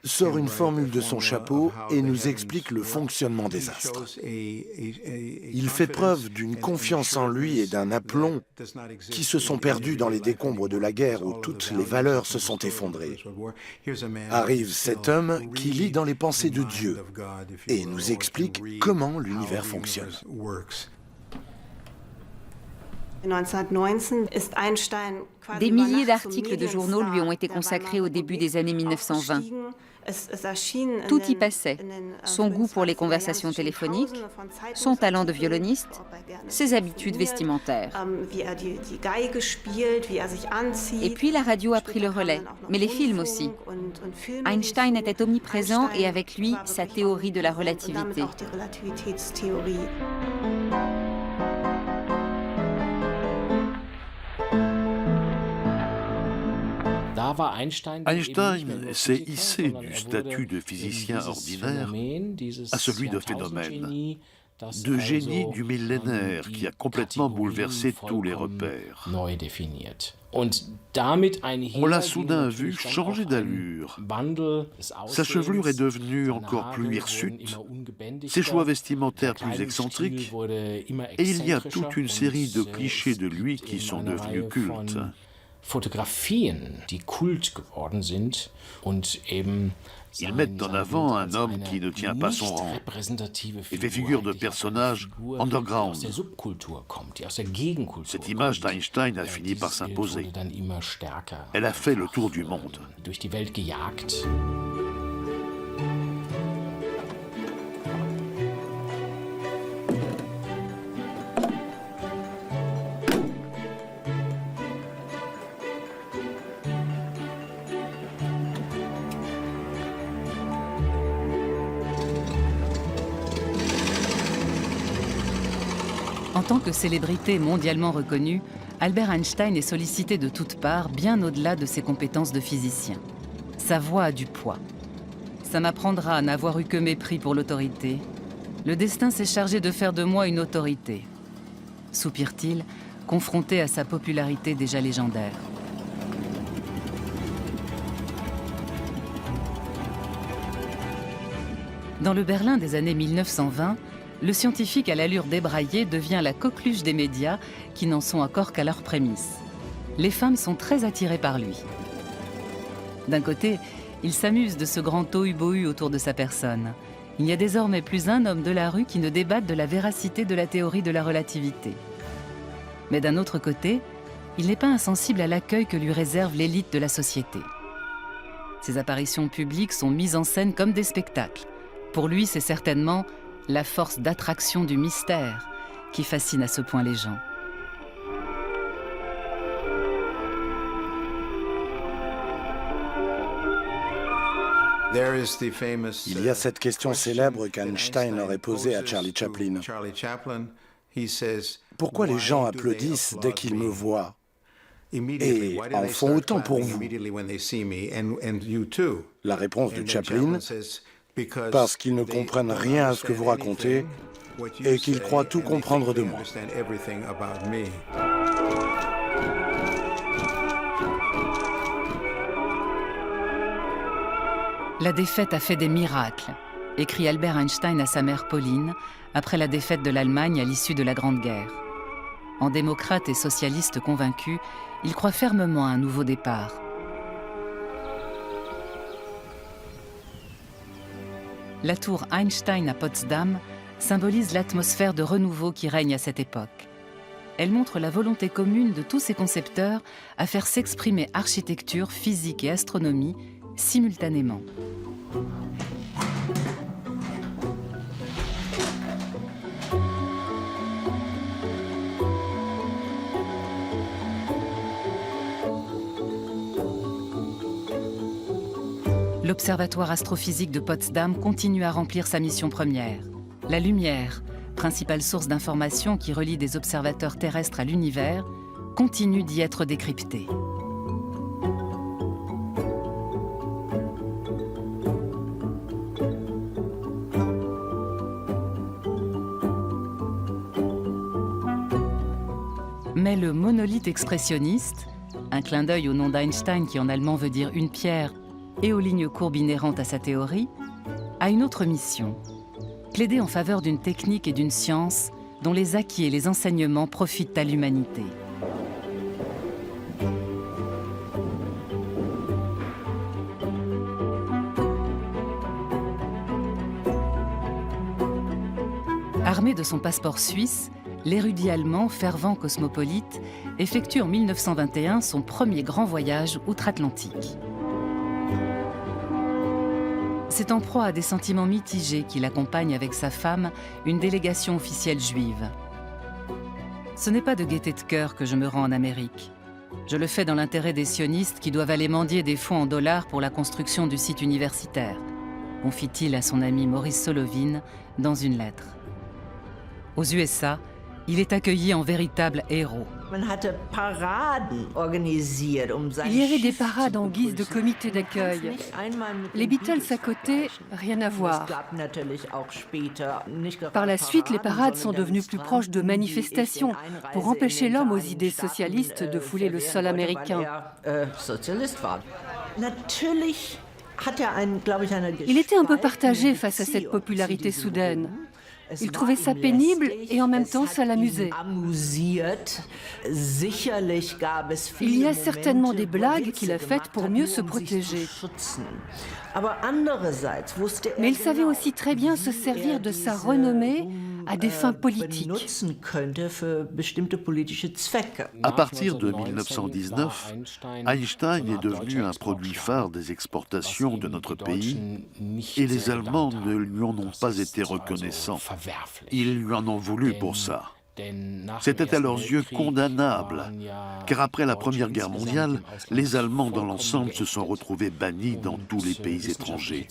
sort une formule de son chapeau et nous explique le fonctionnement des astres. Il fait preuve d'une confiance en lui et d'un aplomb qui se sont perdus dans les décombres de la guerre où toutes les valeurs se sont effondrées. Arrive cet homme qui lit dans les pensées de Dieu et nous explique comment l'univers fonctionne. Des milliers d'articles de journaux lui ont été consacrés au début des années 1920. Tout y passait. Son goût pour les conversations téléphoniques, son talent de violoniste, ses habitudes vestimentaires. Et puis la radio a pris le relais, mais les films aussi. Einstein était omniprésent et avec lui, sa théorie de la relativité. Einstein s'est hissé du statut de physicien ordinaire à celui de phénomène, de génie du millénaire qui a complètement bouleversé tous les repères. On l'a soudain vu changer d'allure. Sa chevelure est devenue encore plus hirsute, ses choix vestimentaires plus excentriques, et il y a toute une série de clichés de lui qui sont devenus cultes. Ils mettent en avant un homme qui ne tient pas son rang et fait figure de personnage underground. Cette image d'Einstein a fini par s'imposer. Elle a fait le tour du monde. En tant que célébrité mondialement reconnue, Albert Einstein est sollicité de toutes parts, bien au-delà de ses compétences de physicien. Sa voix a du poids. Ça m'apprendra à n'avoir eu que mépris pour l'autorité. Le destin s'est chargé de faire de moi une autorité, soupire-t-il, confronté à sa popularité déjà légendaire. Dans le Berlin des années 1920, le scientifique à l'allure débraillée devient la coqueluche des médias qui n'en sont encore qu'à leurs prémices. Les femmes sont très attirées par lui. D'un côté, il s'amuse de ce grand tohu-bohu autour de sa personne. Il n'y a désormais plus un homme de la rue qui ne débatte de la véracité de la théorie de la relativité. Mais d'un autre côté, il n'est pas insensible à l'accueil que lui réserve l'élite de la société. Ses apparitions publiques sont mises en scène comme des spectacles. Pour lui, c'est certainement la force d'attraction du mystère qui fascine à ce point les gens. Il y a cette question célèbre qu'Einstein aurait posée à Charlie Chaplin. Pourquoi les gens applaudissent dès qu'ils me voient et en font autant pour vous? La réponse de Chaplin: parce qu'ils ne comprennent rien à ce que vous racontez et qu'ils croient tout comprendre de moi. La défaite a fait des miracles, écrit Albert Einstein à sa mère Pauline après la défaite de l'Allemagne à l'issue de la Grande Guerre. En démocrate et socialiste convaincu, il croit fermement à un nouveau départ. La tour Einstein à Potsdam symbolise l'atmosphère de renouveau qui règne à cette époque. Elle montre la volonté commune de tous ces concepteurs à faire s'exprimer architecture, physique et astronomie simultanément. L'Observatoire astrophysique de Potsdam continue à remplir sa mission première. La lumière, principale source d'information qui relie des observateurs terrestres à l'univers, continue d'y être décryptée. Mais le monolithe expressionniste, un clin d'œil au nom d'Einstein qui en allemand veut dire une pierre, et aux lignes courbes inhérentes à sa théorie, a une autre mission, plaider en faveur d'une technique et d'une science dont les acquis et les enseignements profitent à l'humanité. Armé de son passeport suisse, l'érudit allemand, fervent cosmopolite, effectue en 1921 son premier grand voyage outre-Atlantique. C'est en proie à des sentiments mitigés qu'il accompagne avec sa femme une délégation officielle juive. Ce n'est pas de gaieté de cœur que je me rends en Amérique. Je le fais dans l'intérêt des sionistes qui doivent aller mendier des fonds en dollars pour la construction du site universitaire, confie-t-il à son ami Maurice Solovine dans une lettre. Aux USA, il est accueilli en véritable héros. Il y avait des parades en guise de comité d'accueil. Les Beatles à côté, rien à voir. Par la suite, les parades sont devenues plus proches de manifestations pour empêcher l'homme aux idées socialistes de fouler le sol américain. Il était un peu partagé face à cette popularité soudaine. Il trouvait ça pénible et en même temps ça l'amusait. Il y a certainement des blagues qu'il a faites pour mieux se protéger. Mais il savait aussi très bien se servir de sa renommée à des fins politiques. À partir de 1919, Einstein est devenu un produit phare des exportations de notre pays et les Allemands ne lui en ont pas été reconnaissants. Ils lui en ont voulu pour ça. C'était à leurs yeux condamnable, car après la Première Guerre mondiale, les Allemands dans l'ensemble se sont retrouvés bannis dans tous les pays étrangers.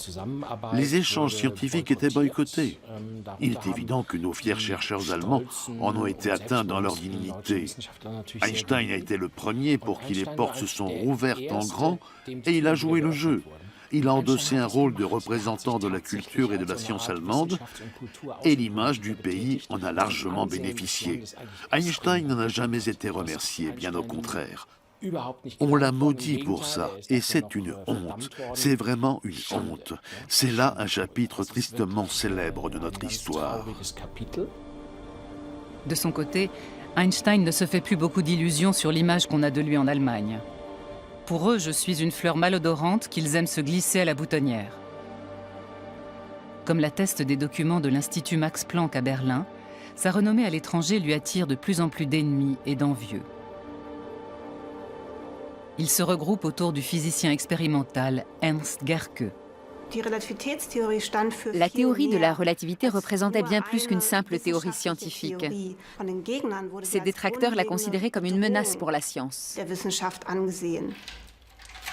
Les échanges scientifiques étaient boycottés. Il est évident que nos fiers chercheurs allemands en ont été atteints dans leur dignité. Einstein a été le premier pour qui les portes se sont rouvertes en grand et il a joué le jeu. Il a endossé un rôle de représentant de la culture et de la science allemande, et l'image du pays en a largement bénéficié. Einstein n'en a jamais été remercié, bien au contraire. On l'a maudit pour ça, et c'est une honte. C'est vraiment une honte. C'est là un chapitre tristement célèbre de notre histoire. De son côté, Einstein ne se fait plus beaucoup d'illusions sur l'image qu'on a de lui en Allemagne. Pour eux, je suis une fleur malodorante qu'ils aiment se glisser à la boutonnière. Comme l'attestent des documents de l'Institut Max Planck à Berlin, sa renommée à l'étranger lui attire de plus en plus d'ennemis et d'envieux. Il se regroupe autour du physicien expérimental Ernst Gerke. La théorie de la relativité représentait bien plus qu'une simple théorie scientifique. Ses détracteurs la considéraient comme une menace pour la science.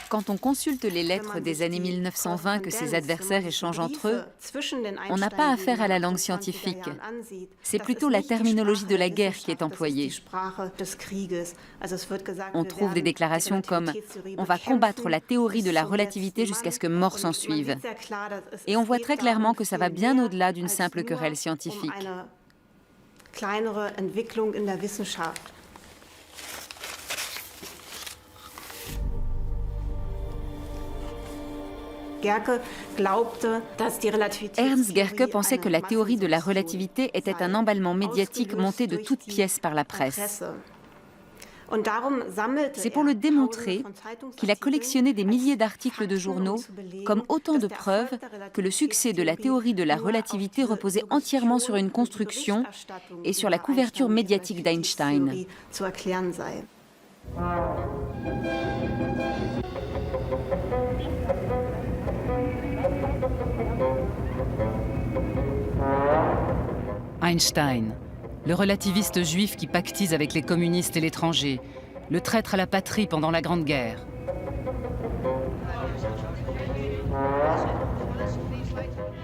Quand on consulte les lettres des années 1920 que ses adversaires échangent entre eux, on n'a pas affaire à la langue scientifique. C'est plutôt la terminologie de la guerre qui est employée. On trouve des déclarations comme « On va combattre la théorie de la relativité jusqu'à ce que mort s'en suive ». Et on voit très clairement que ça va bien au-delà d'une simple querelle scientifique. Ernst Gerke pensait que la théorie de la relativité était un emballement médiatique monté de toutes pièces par la presse. C'est pour le démontrer qu'il a collectionné des milliers d'articles de journaux comme autant de preuves que le succès de la théorie de la relativité reposait entièrement sur une construction et sur la couverture médiatique d'Einstein. Einstein, le relativiste juif qui pactise avec les communistes et l'étranger, le traître à la patrie pendant la Grande Guerre.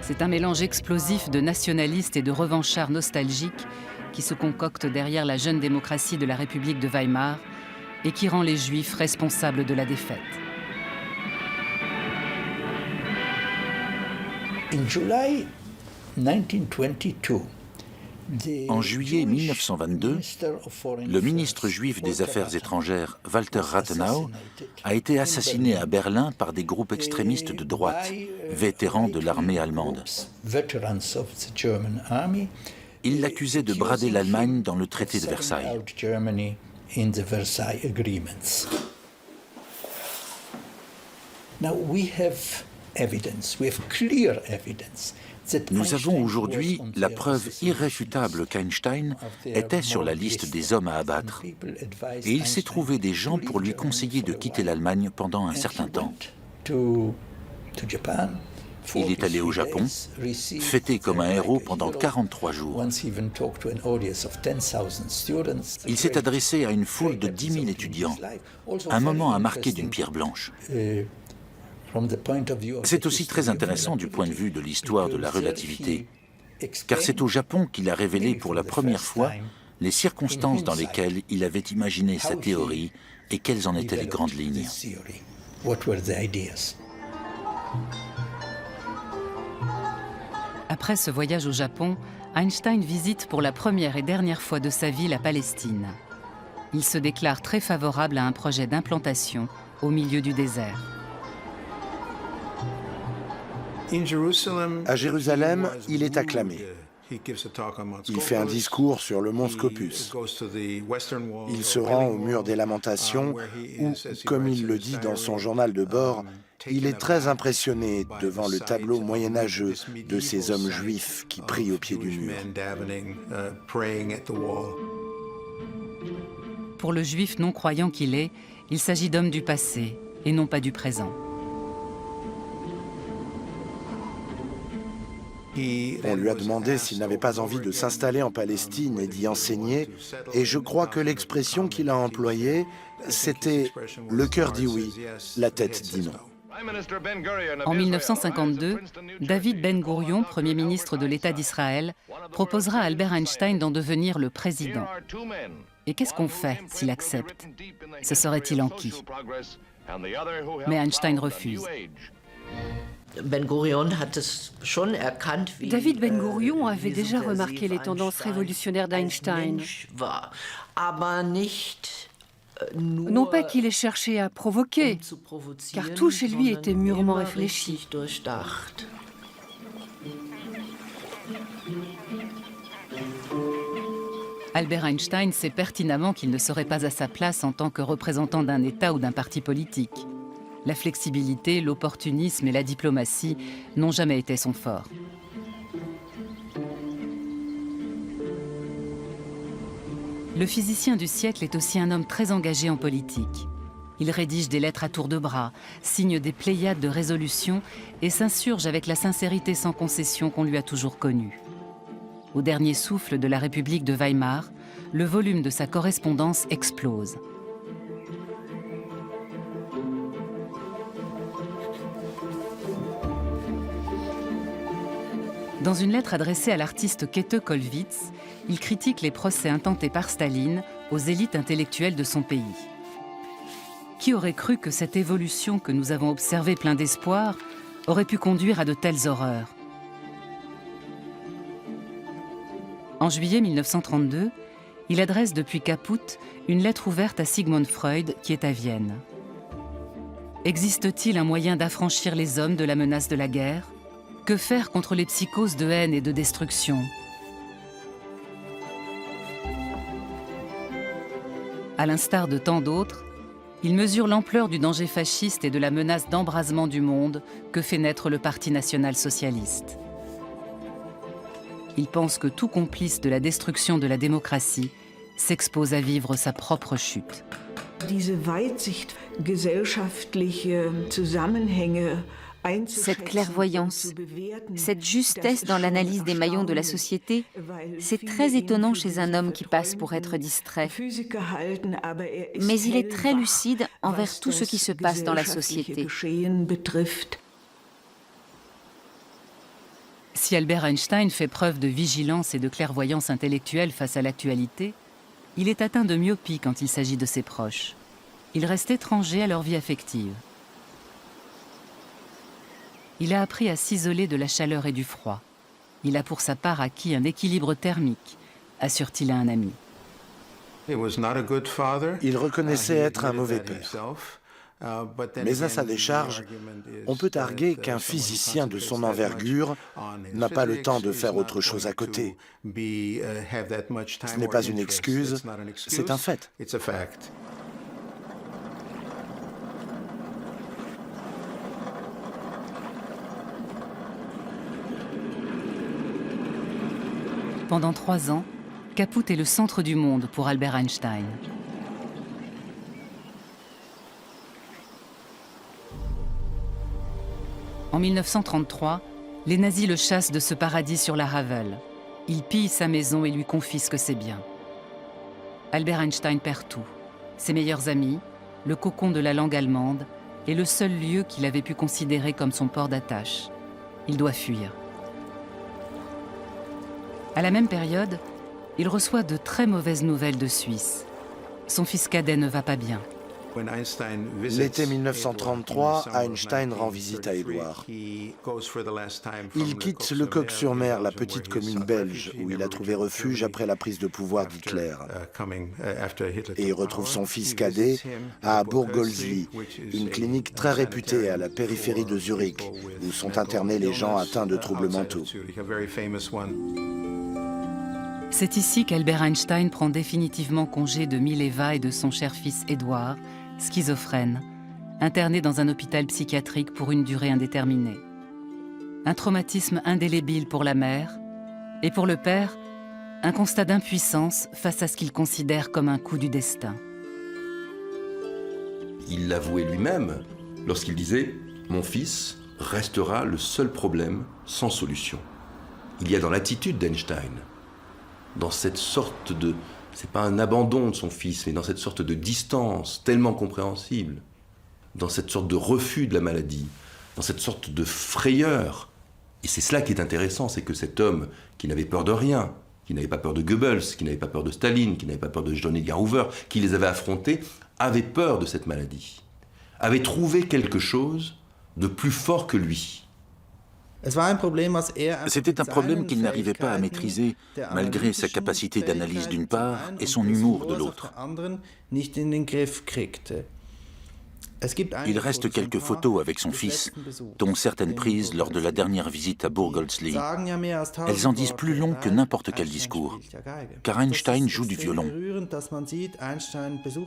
C'est un mélange explosif de nationalistes et de revanchards nostalgiques qui se concocte derrière la jeune démocratie de la République de Weimar et qui rend les Juifs responsables de la défaite. En juillet 1922, le ministre juif des Affaires étrangères, Walter Rathenau, a été assassiné à Berlin par des groupes extrémistes de droite, vétérans de l'armée allemande. Il l'accusait de brader l'Allemagne dans le traité de Versailles. Nous avons aujourd'hui la preuve irréfutable qu'Einstein était sur la liste des hommes à abattre. Et il s'est trouvé des gens pour lui conseiller de quitter l'Allemagne pendant un certain temps. Il est allé au Japon, fêté comme un héros pendant 43 jours. Il s'est adressé à une foule de 10 000 étudiants, un moment à marquer d'une pierre blanche. C'est aussi très intéressant du point de vue de l'histoire de la relativité, car c'est au Japon qu'il a révélé pour la première fois les circonstances dans lesquelles il avait imaginé sa théorie et quelles en étaient les grandes lignes. Après ce voyage au Japon, Einstein visite pour la première et dernière fois de sa vie la Palestine. Il se déclare très favorable à un projet d'implantation au milieu du désert. À Jérusalem, il est acclamé. Il fait un discours sur le mont Scopus. Il se rend au mur des Lamentations où, comme il le dit dans son journal de bord, il est très impressionné devant le tableau moyenâgeux de ces hommes juifs qui prient au pied du mur. Pour le juif non-croyant qu'il est, il s'agit d'hommes du passé et non pas du présent. On lui a demandé s'il n'avait pas envie de s'installer en Palestine et d'y enseigner, et je crois que l'expression qu'il a employée, c'était « le cœur dit oui, la tête dit non ». En 1952, David Ben-Gourion, Premier ministre de l'État d'Israël, proposera à Albert Einstein d'en devenir le président. Et qu'est-ce qu'on fait s'il accepte? Se serait-il enquis? Mais Einstein refuse. David Ben-Gourion avait déjà remarqué les tendances révolutionnaires d'Einstein. Non pas qu'il ait cherché à provoquer, car tout chez lui était mûrement réfléchi. Albert Einstein sait pertinemment qu'il ne serait pas à sa place en tant que représentant d'un État ou d'un parti politique. La flexibilité, l'opportunisme et la diplomatie n'ont jamais été son fort. Le physicien du siècle est aussi un homme très engagé en politique. Il rédige des lettres à tour de bras, signe des pléiades de résolutions et s'insurge avec la sincérité sans concession qu'on lui a toujours connue. Au dernier souffle de la République de Weimar, le volume de sa correspondance explose. Dans une lettre adressée à l'artiste Käthe Kollwitz, il critique les procès intentés par Staline aux élites intellectuelles de son pays. Qui aurait cru que cette évolution que nous avons observée plein d'espoir aurait pu conduire à de telles horreurs? En juillet 1932, il adresse depuis Caput une lettre ouverte à Sigmund Freud qui est à Vienne. Existe-t-il un moyen d'affranchir les hommes de la menace de la guerre? Que faire contre les psychoses de haine et de destruction? À l'instar de tant d'autres, il mesure l'ampleur du danger fasciste et de la menace d'embrasement du monde que fait naître le Parti national-socialiste. Il pense que tout complice de la destruction de la démocratie s'expose à vivre sa propre chute. Cette clairvoyance, cette justesse dans l'analyse des maillons de la société, c'est très étonnant chez un homme qui passe pour être distrait. Mais il est très lucide envers tout ce qui se passe dans la société. Si Albert Einstein fait preuve de vigilance et de clairvoyance intellectuelle face à l'actualité, il est atteint de myopie quand il s'agit de ses proches. Il reste étranger à leur vie affective. Il a appris à s'isoler de la chaleur et du froid. Il a pour sa part acquis un équilibre thermique, assure-t-il à un ami. Il reconnaissait être un mauvais père. Mais à sa décharge, on peut arguer qu'un physicien de son envergure n'a pas le temps de faire autre chose à côté. Ce n'est pas une excuse, c'est un fait. Pendant 3 ans, Kaput est le centre du monde pour Albert Einstein. En 1933, les nazis le chassent de ce paradis sur la Havel. Ils pillent sa maison et lui confisquent ses biens. Albert Einstein perd tout. Ses meilleurs amis, le cocon de la langue allemande et le seul lieu qu'il avait pu considérer comme son port d'attache. Il doit fuir. À la même période, il reçoit de très mauvaises nouvelles de Suisse. Son fils cadet ne va pas bien. L'été 1933, Einstein rend visite à Édouard. Il quitte Le Coq-sur-Mer, la petite commune belge, où il a trouvé refuge après la prise de pouvoir d'Hitler. Et il retrouve son fils cadet à Burgolsli, une clinique très réputée à la périphérie de Zurich, où sont internés les gens atteints de troubles mentaux. C'est ici qu'Albert Einstein prend définitivement congé de Mileva et de son cher fils Édouard, schizophrène, interné dans un hôpital psychiatrique pour une durée indéterminée. Un traumatisme indélébile pour la mère, et pour le père, un constat d'impuissance face à ce qu'il considère comme un coup du destin. Il l'avouait lui-même lorsqu'il disait « Mon fils restera le seul problème sans solution ». Il y a dans l'attitude d'Einstein, dans cette sorte de... c'est pas un abandon de son fils, mais dans cette sorte de distance tellement compréhensible, dans cette sorte de refus de la maladie, dans cette sorte de frayeur. Et c'est cela qui est intéressant, c'est que cet homme qui n'avait peur de rien, qui n'avait pas peur de Goebbels, qui n'avait pas peur de Staline, qui n'avait pas peur de John Edgar Hoover, qui les avait affrontés, avait peur de cette maladie, avait trouvé quelque chose de plus fort que lui. C'était un problème qu'il n'arrivait pas à maîtriser, malgré sa capacité d'analyse d'une part et son humour de l'autre. Il reste quelques photos avec son fils, dont certaines prises lors de la dernière visite à Burgolsli. Elles en disent plus long que n'importe quel discours, car Einstein joue du violon.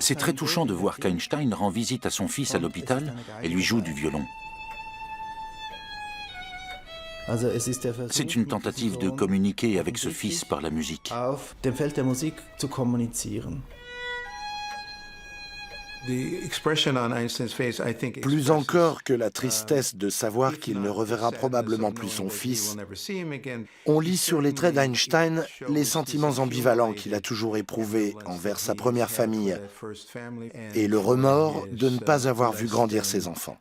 C'est très touchant de voir qu'Einstein rend visite à son fils à l'hôpital et lui joue du violon. C'est une tentative de communiquer avec ce fils par la musique. Plus encore que la tristesse de savoir qu'il ne reverra probablement plus son fils, on lit sur les traits d'Einstein les sentiments ambivalents qu'il a toujours éprouvés envers sa première famille et le remords de ne pas avoir vu grandir ses enfants.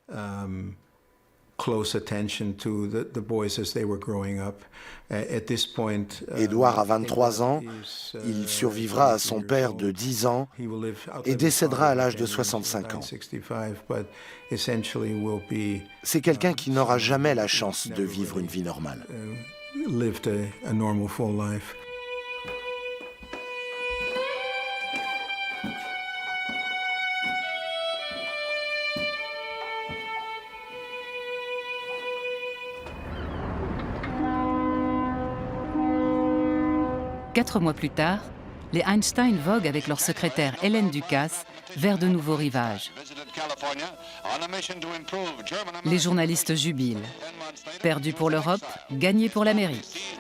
Édouard a 23 ans, il survivra à son père de 10 ans et décédera à l'âge de 65 ans. C'est quelqu'un qui n'aura jamais la chance de vivre une vie normale. 4 mois plus tard, les Einstein voguent avec leur secrétaire Hélène Ducasse vers de nouveaux rivages. Les journalistes jubilent. Perdu pour l'Europe, gagné pour l'Amérique.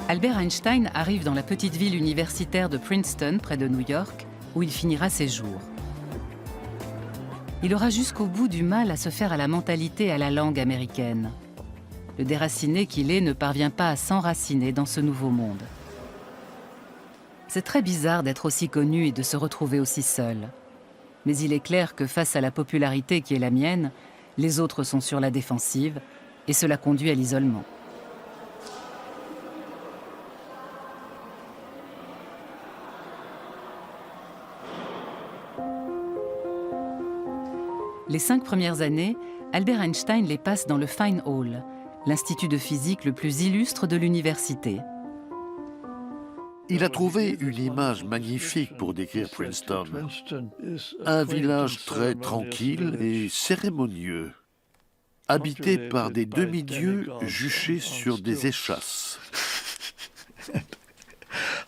Albert Einstein arrive dans la petite ville universitaire de Princeton, près de New York, où il finira ses jours. Il aura jusqu'au bout du mal à se faire à la mentalité et à la langue américaine. Le déraciné qu'il est ne parvient pas à s'enraciner dans ce nouveau monde. C'est très bizarre d'être aussi connu et de se retrouver aussi seul. Mais il est clair que face à la popularité qui est la mienne, les autres sont sur la défensive et cela conduit à l'isolement. Les 5 premières années, Albert Einstein les passe dans le Fine Hall, l'institut de physique le plus illustre de l'université. Il a trouvé une image magnifique pour décrire Princeton. Un village très tranquille et cérémonieux, habité par des demi-dieux juchés sur des échasses.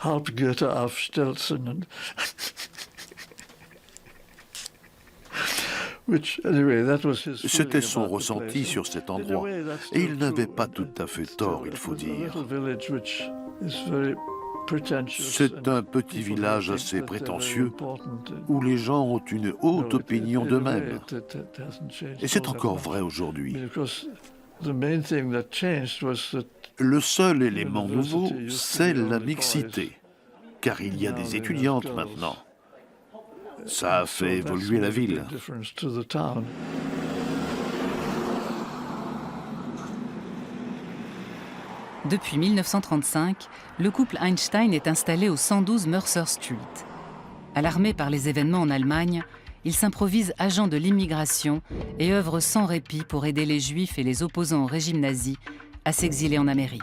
Halb-Goethe aufstelzen. C'était son ressenti sur cet endroit, et il n'avait pas tout à fait tort, il faut dire. C'est un petit village assez prétentieux, où les gens ont une haute opinion d'eux-mêmes. Et c'est encore vrai aujourd'hui. Le seul élément nouveau, c'est la mixité, car il y a des étudiantes maintenant. Ça a fait évoluer la ville. Depuis 1935, le couple Einstein est installé au 112 Mercer Street. Alarmé par les événements en Allemagne, il s'improvise agent de l'immigration et œuvre sans répit pour aider les Juifs et les opposants au régime nazi à s'exiler en Amérique.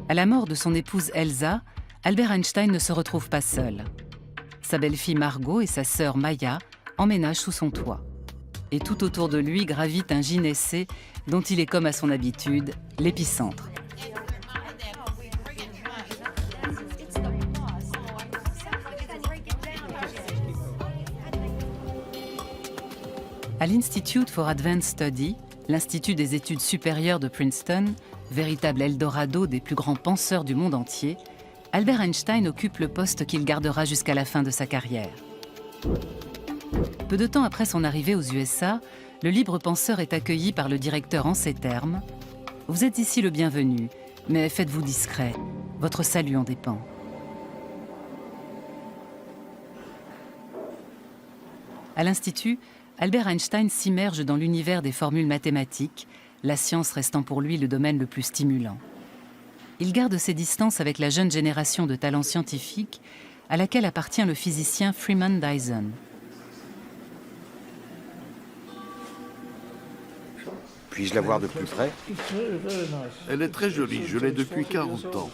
À la mort de son épouse Elsa, Albert Einstein ne se retrouve pas seul. Sa belle-fille Margot et sa sœur Maya emménagent sous son toit. Et tout autour de lui gravite un gynécée dont il est, comme à son habitude, l'épicentre. À l'Institute for Advanced Study, l'Institut des études supérieures de Princeton, véritable Eldorado des plus grands penseurs du monde entier, Albert Einstein occupe le poste qu'il gardera jusqu'à la fin de sa carrière. Peu de temps après son arrivée aux USA, le libre penseur est accueilli par le directeur en ces termes : « Vous êtes ici le bienvenu, mais faites-vous discret. Votre salut en dépend. » À l'Institut, Albert Einstein s'immerge dans l'univers des formules mathématiques, la science restant pour lui le domaine le plus stimulant. Il garde ses distances avec la jeune génération de talents scientifiques à laquelle appartient le physicien Freeman Dyson. Puis-je la voir de plus près? Elle est très jolie, je l'ai depuis 40 ans.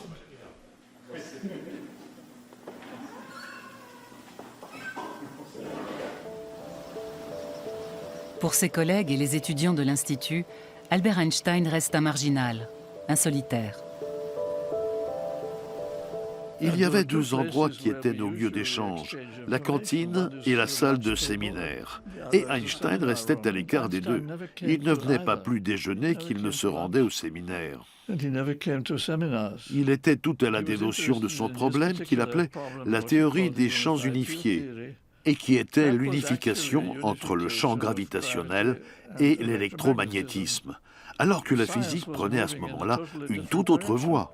Pour ses collègues et les étudiants de l'Institut, Albert Einstein reste un marginal, un solitaire. Il y avait deux endroits qui étaient nos lieux d'échange, la cantine et la salle de séminaire. Et Einstein restait à l'écart des deux. Il ne venait pas plus déjeuner qu'il ne se rendait au séminaire. Il était tout à la dénotion de son problème qu'il appelait la théorie des champs unifiés, et qui était l'unification entre le champ gravitationnel et l'électromagnétisme, alors que la physique prenait à ce moment-là une toute autre voie.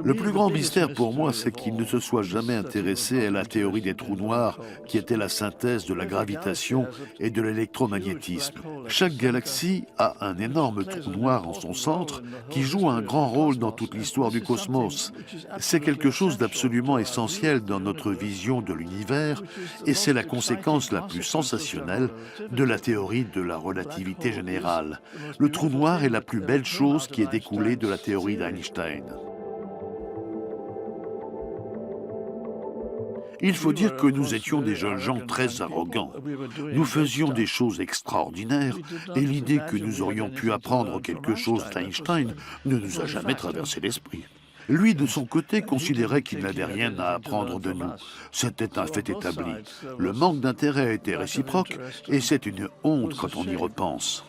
Le plus grand mystère pour moi, c'est qu'il ne se soit jamais intéressé à la théorie des trous noirs, qui était la synthèse de la gravitation et de l'électromagnétisme. Chaque galaxie a un énorme trou noir en son centre qui joue un grand rôle dans toute l'histoire du cosmos. C'est quelque chose d'absolument essentiel dans notre vision de l'univers et c'est la conséquence la plus sensationnelle de la théorie de la relativité générale. Le trou noir est la plus belle chose qui est découlée de la théorie d'Einstein. Il faut dire que nous étions des jeunes gens très arrogants. Nous faisions des choses extraordinaires et l'idée que nous aurions pu apprendre quelque chose d'Einstein ne nous a jamais traversé l'esprit. Lui, de son côté, considérait qu'il n'avait rien à apprendre de nous. C'était un fait établi. Le manque d'intérêt était réciproque et c'est une honte quand on y repense.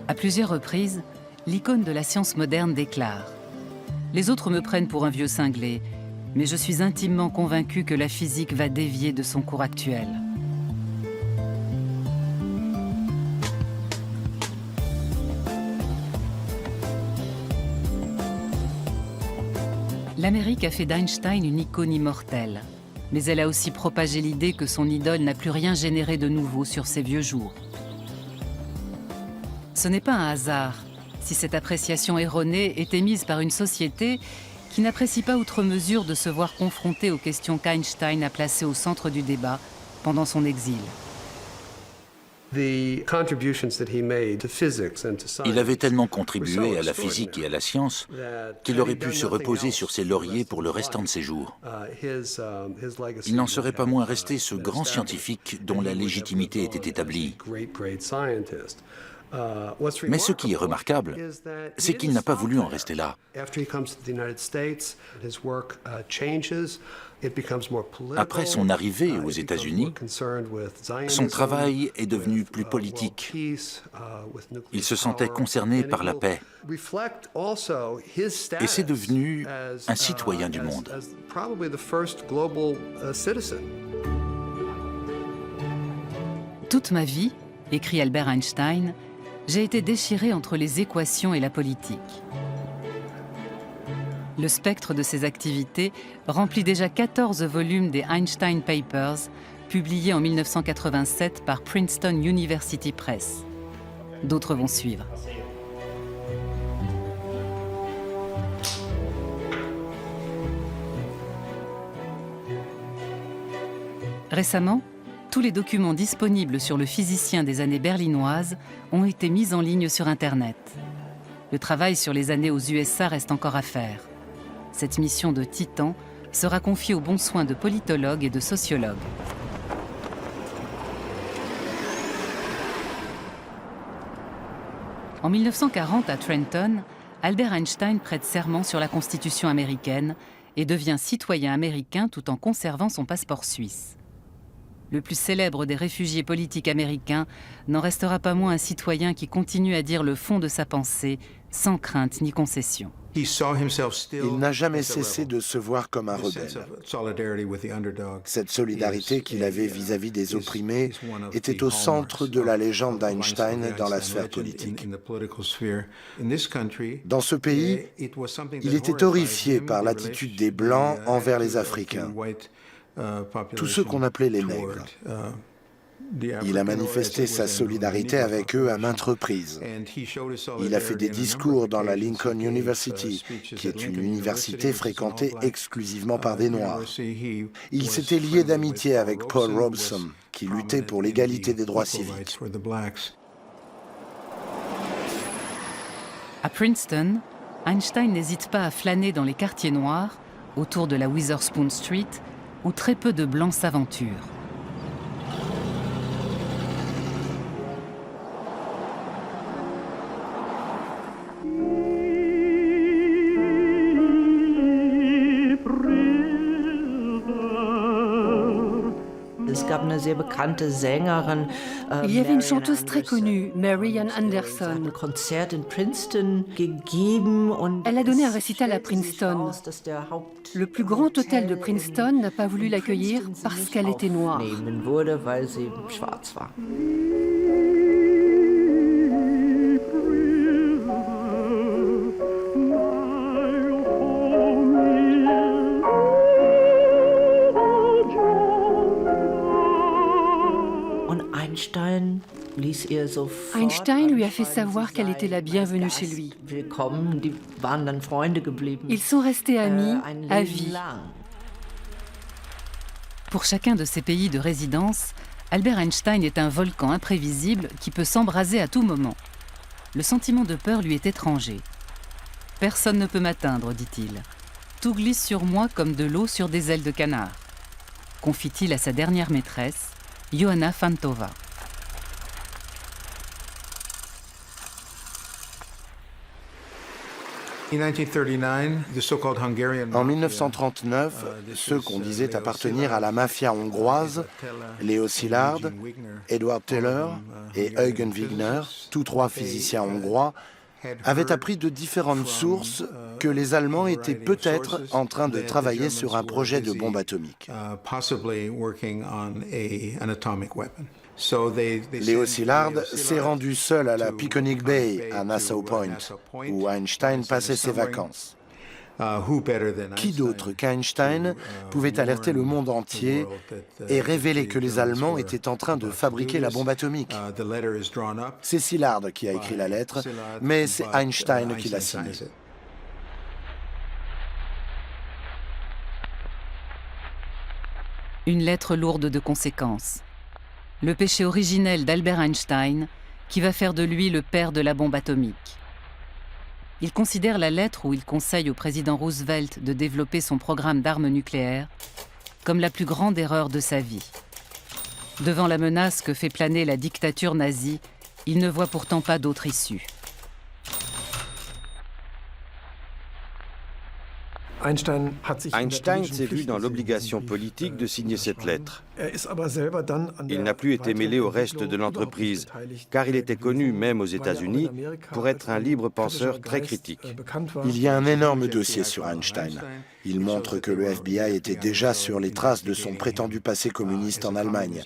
À plusieurs reprises, l'icône de la science moderne déclare : les autres me prennent pour un vieux cinglé, mais je suis intimement convaincu que la physique va dévier de son cours actuel. L'Amérique a fait d'Einstein une icône immortelle, mais elle a aussi propagé l'idée que son idole n'a plus rien généré de nouveau sur ses vieux jours. Ce n'est pas un hasard si cette appréciation erronée est émise par une société qui n'apprécie pas outre mesure de se voir confrontée aux questions qu'Einstein a placées au centre du débat pendant son exil. Il avait tellement contribué à la physique et à la science qu'il aurait pu se reposer sur ses lauriers pour le restant de ses jours. Il n'en serait pas moins resté ce grand scientifique dont la légitimité était établie. Mais ce qui est remarquable, c'est qu'il n'a pas voulu en rester là. Après son arrivée aux États-Unis, son travail est devenu plus politique. Il se sentait concerné par la paix. Et c'est devenu un citoyen du monde. Toute ma vie, écrit Albert Einstein, j'ai été déchiré entre les équations et la politique. Le spectre de ses activités remplit déjà 14 volumes des Einstein Papers, publiés en 1987 par Princeton University Press. D'autres vont suivre. Récemment, tous les documents disponibles sur le physicien des années berlinoises ont été mis en ligne sur Internet. Le travail sur les années aux USA reste encore à faire. Cette mission de titan sera confiée aux bons soins de politologues et de sociologues. En 1940, à Trenton, Albert Einstein prête serment sur la Constitution américaine et devient citoyen américain tout en conservant son passeport suisse. Le plus célèbre des réfugiés politiques américains n'en restera pas moins un citoyen qui continue à dire le fond de sa pensée, sans crainte ni concession. Il n'a jamais cessé de se voir comme un rebelle. Cette solidarité qu'il avait vis-à-vis des opprimés était au centre de la légende d'Einstein dans la sphère politique. Dans ce pays, il était horrifié par l'attitude des Blancs envers les Africains, tous ceux qu'on appelait les nègres. Il a manifesté sa solidarité avec eux à maintes reprises. Il a fait des discours dans la Lincoln University, qui est une université fréquentée exclusivement par des Noirs. Il s'était lié d'amitié avec Paul Robeson, qui luttait pour l'égalité des droits civiques. À Princeton, Einstein n'hésite pas à flâner dans les quartiers noirs, autour de la Witherspoon Street, où très peu de Blancs s'aventurent. Il y avait une chanteuse très connue, Marian Anderson. Elle a donné un récital à Princeton. Le plus grand hôtel de Princeton n'a pas voulu l'accueillir parce qu'elle était noire. Einstein lui a fait savoir qu'elle était la bienvenue chez lui. Ils sont restés amis à vie. Pour chacun de ces pays de résidence, Albert Einstein est un volcan imprévisible qui peut s'embraser à tout moment. Le sentiment de peur lui est étranger. « Personne ne peut m'atteindre, dit-il. Tout glisse sur moi comme de l'eau sur des ailes de canard. » Confie-t-il à sa dernière maîtresse, Johanna Fantova. En 1939, ceux qu'on disait appartenir à la mafia hongroise, Leo Szilard, Edward Teller et Eugen Wigner, tous trois physiciens hongrois, avaient appris de différentes sources que les Allemands étaient peut-être en train de travailler sur un projet de bombe atomique. Leo Szilard s'est rendu seul à la Peconic Bay, à Nassau Point, où Einstein passait ses vacances. Qui d'autre qu'Einstein pouvait alerter le monde entier et révéler que les Allemands étaient en train de fabriquer la bombe atomique? C'est Szilard qui a écrit la lettre, mais c'est Einstein qui l'a signée. Une lettre lourde de conséquences. Le péché originel d'Albert Einstein qui va faire de lui le père de la bombe atomique. Il considère la lettre où il conseille au président Roosevelt de développer son programme d'armes nucléaires comme la plus grande erreur de sa vie. Devant la menace que fait planer la dictature nazie, il ne voit pourtant pas d'autre issue. Einstein s'est vu dans l'obligation politique de signer cette lettre. Il n'a plus été mêlé au reste de l'entreprise, car il était connu, même aux États-Unis, pour être un libre penseur très critique. Il y a un énorme dossier sur Einstein. Il montre que le FBI était déjà sur les traces de son prétendu passé communiste en Allemagne.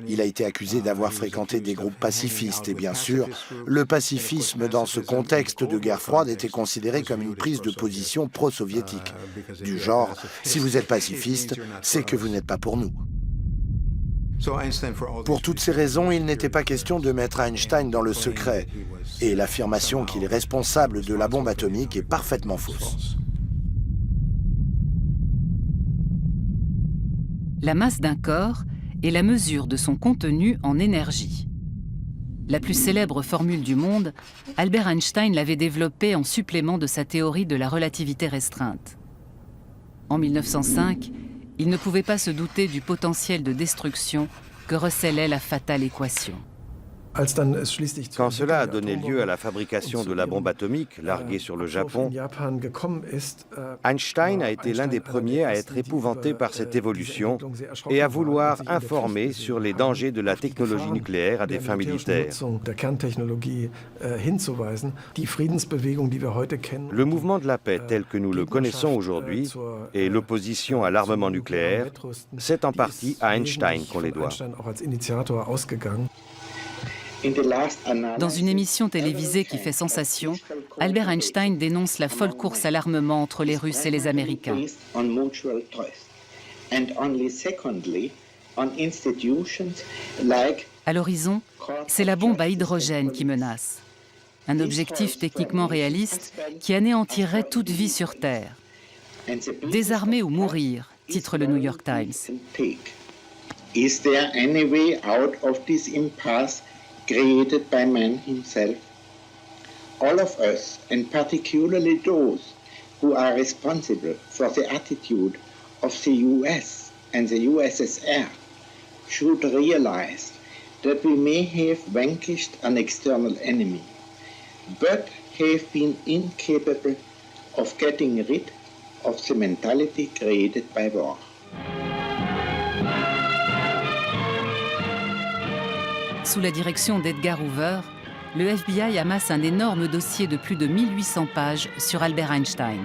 Il a été accusé d'avoir fréquenté des groupes pacifistes et bien sûr, le pacifisme dans ce contexte de guerre froide était considéré comme une prise de position pro-soviétique. Du genre, si vous êtes pacifiste, c'est que vous n'êtes pas pour nous. Pour toutes ces raisons, il n'était pas question de mettre Einstein dans le secret. Et l'affirmation qu'il est responsable de la bombe atomique est parfaitement fausse. La masse d'un corps est la mesure de son contenu en énergie. La plus célèbre formule du monde, Albert Einstein l'avait développée en supplément de sa théorie de la relativité restreinte. En 1905, il ne pouvait pas se douter du potentiel de destruction que recélait la fatale équation. Quand cela a donné lieu à la fabrication de la bombe atomique larguée sur le Japon, Einstein a été l'un des premiers à être épouvanté par cette évolution et à vouloir informer sur les dangers de la technologie nucléaire à des fins militaires. Le mouvement de la paix tel que nous le connaissons aujourd'hui et l'opposition à l'armement nucléaire, c'est en partie à Einstein qu'on les doit. Dans une émission télévisée qui fait sensation, Albert Einstein dénonce la folle course à l'armement entre les Russes et les Américains. À l'horizon, c'est la bombe à hydrogène qui menace. Un objectif techniquement réaliste qui anéantirait toute vie sur Terre. Désarmer ou mourir, titre le New York Times. Is there any way out of this impasse created by man himself? All of us, and particularly those who are responsible for the attitude of the US and the USSR, should realize that we may have vanquished an external enemy, but have been incapable of getting rid of the mentality created by war. Sous la direction d'Edgar Hoover, le FBI amasse un énorme dossier de plus de 1800 pages sur Albert Einstein.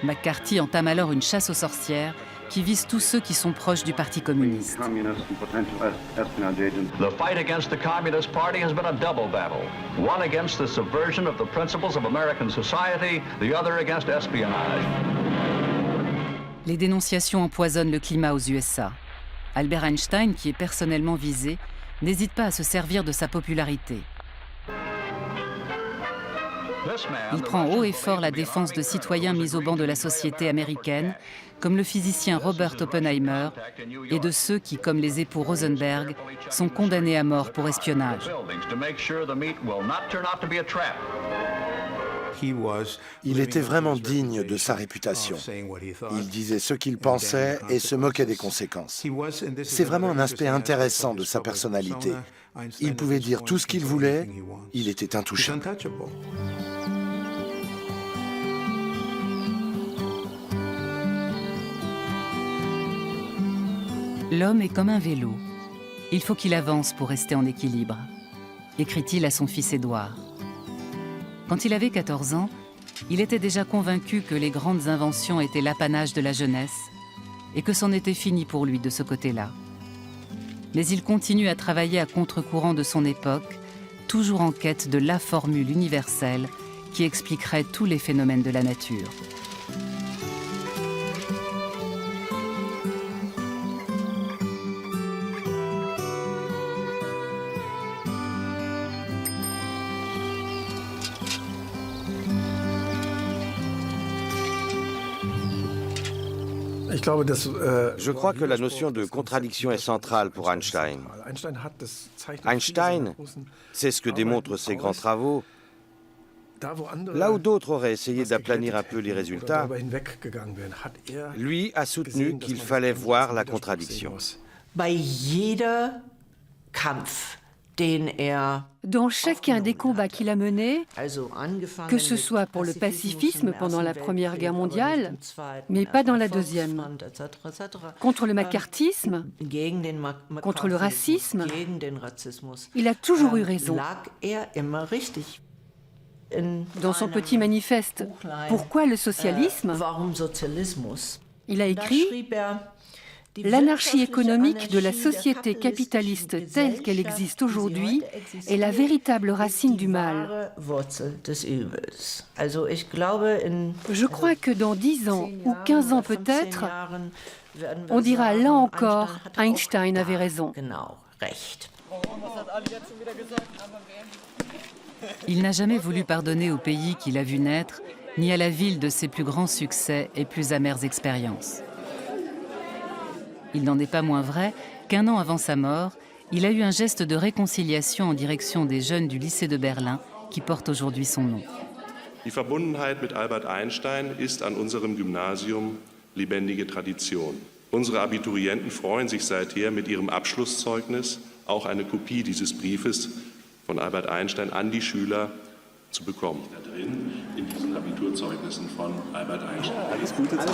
McCarthy entame alors une chasse aux sorcières qui vise tous ceux qui sont proches du Parti communiste. The fight against the Communist Party has been a double battle. One against the subversion of the principles of American society, the other against espionage. Les dénonciations empoisonnent le climat aux USA. Albert Einstein, qui est personnellement visé, n'hésite pas à se servir de sa popularité. Il prend haut et fort la défense de citoyens mis au banc de la société américaine, comme le physicien Robert Oppenheimer, et de ceux qui, comme les époux Rosenberg, sont condamnés à mort pour espionnage. Il était vraiment digne de sa réputation. Il disait ce qu'il pensait et se moquait des conséquences. C'est vraiment un aspect intéressant de sa personnalité. Il pouvait dire tout ce qu'il voulait, il était intouchable. L'homme est comme un vélo. Il faut qu'il avance pour rester en équilibre, écrit-il à son fils Édouard. Quand il avait 14 ans, il était déjà convaincu que les grandes inventions étaient l'apanage de la jeunesse et que c'en était fini pour lui de ce côté-là. Mais il continue à travailler à contre-courant de son époque, toujours en quête de la formule universelle qui expliquerait tous les phénomènes de la nature. Je crois que la notion de contradiction est centrale pour Einstein. Einstein, c'est ce que démontrent ses grands travaux. Là où d'autres auraient essayé d'aplanir un peu les résultats, lui a soutenu qu'il fallait voir la contradiction. Dans chacun des combats qu'il a menés, que ce soit pour le pacifisme pendant la Première Guerre mondiale, mais pas dans la Deuxième, contre le macartisme, contre le racisme, il a toujours eu raison. Dans son petit manifeste « Pourquoi le socialisme ?», il a écrit « L'anarchie économique de la société capitaliste telle qu'elle existe aujourd'hui est la véritable racine du mal. » Je crois que dans 10 ans ou 15 ans peut-être, on dira là encore, Einstein avait raison. Il n'a jamais voulu pardonner au pays qu'il a vu naître, ni à la ville de ses plus grands succès et plus amères expériences. Il n'en est pas moins vrai qu'un an avant sa mort, il a eu un geste de réconciliation en direction des jeunes du lycée de Berlin qui porte aujourd'hui son nom. Die Verbundenheit mit Albert Einstein ist an unserem Gymnasium lebendige Tradition. Unsere Abiturienten freuen sich seither mit ihrem Abschlusszeugnis auch eine Kopie dieses Briefes von Albert Einstein an die Schüler zu bekommen. Da drin, in diesen Abiturzeugnissen von Albert Einstein. Alles Gute zum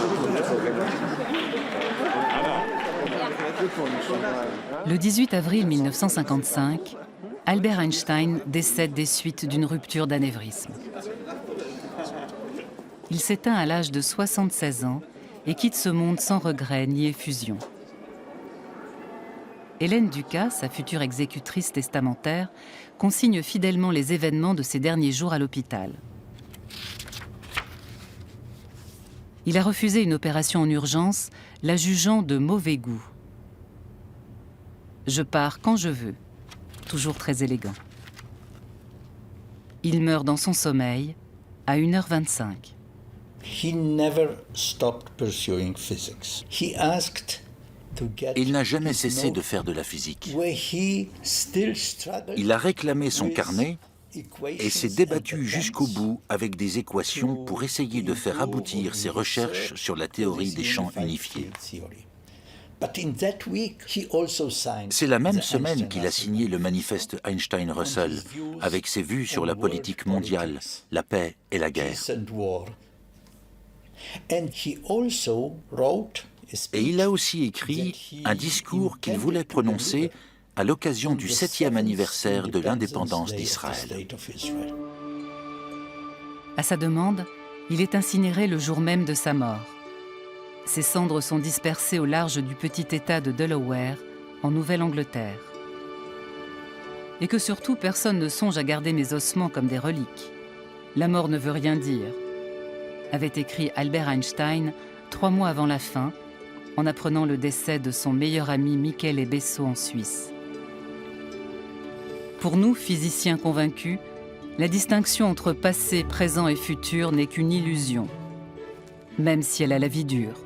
Le 18 avril 1955, Albert Einstein décède des suites d'une rupture d'anévrisme. Il s'éteint à l'âge de 76 ans et quitte ce monde sans regret ni effusion. Hélène Ducas, sa future exécutrice testamentaire, consigne fidèlement les événements de ses derniers jours à l'hôpital. Il a refusé une opération en urgence, la jugeant de mauvais goût. « Je pars quand je veux », toujours très élégant. Il meurt dans son sommeil à 1h25. Il n'a jamais cessé de faire de la physique. Il a réclamé son carnet et s'est débattu jusqu'au bout avec des équations pour essayer de faire aboutir ses recherches sur la théorie des champs unifiés. C'est la même semaine qu'il a signé le manifeste Einstein-Russell, avec ses vues sur la politique mondiale, la paix et la guerre. Et il a aussi écrit un discours qu'il voulait prononcer à l'occasion du 7e anniversaire de l'indépendance d'Israël. À sa demande, il est incinéré le jour même de sa mort. Ses cendres sont dispersées au large du petit État de Delaware, en Nouvelle-Angleterre. Et que surtout, personne ne songe à garder mes ossements comme des reliques. La mort ne veut rien dire, avait écrit Albert Einstein 3 mois avant la fin, en apprenant le décès de son meilleur ami Michele Besso en Suisse. Pour nous, physiciens convaincus, la distinction entre passé, présent et futur n'est qu'une illusion, même si elle a la vie dure.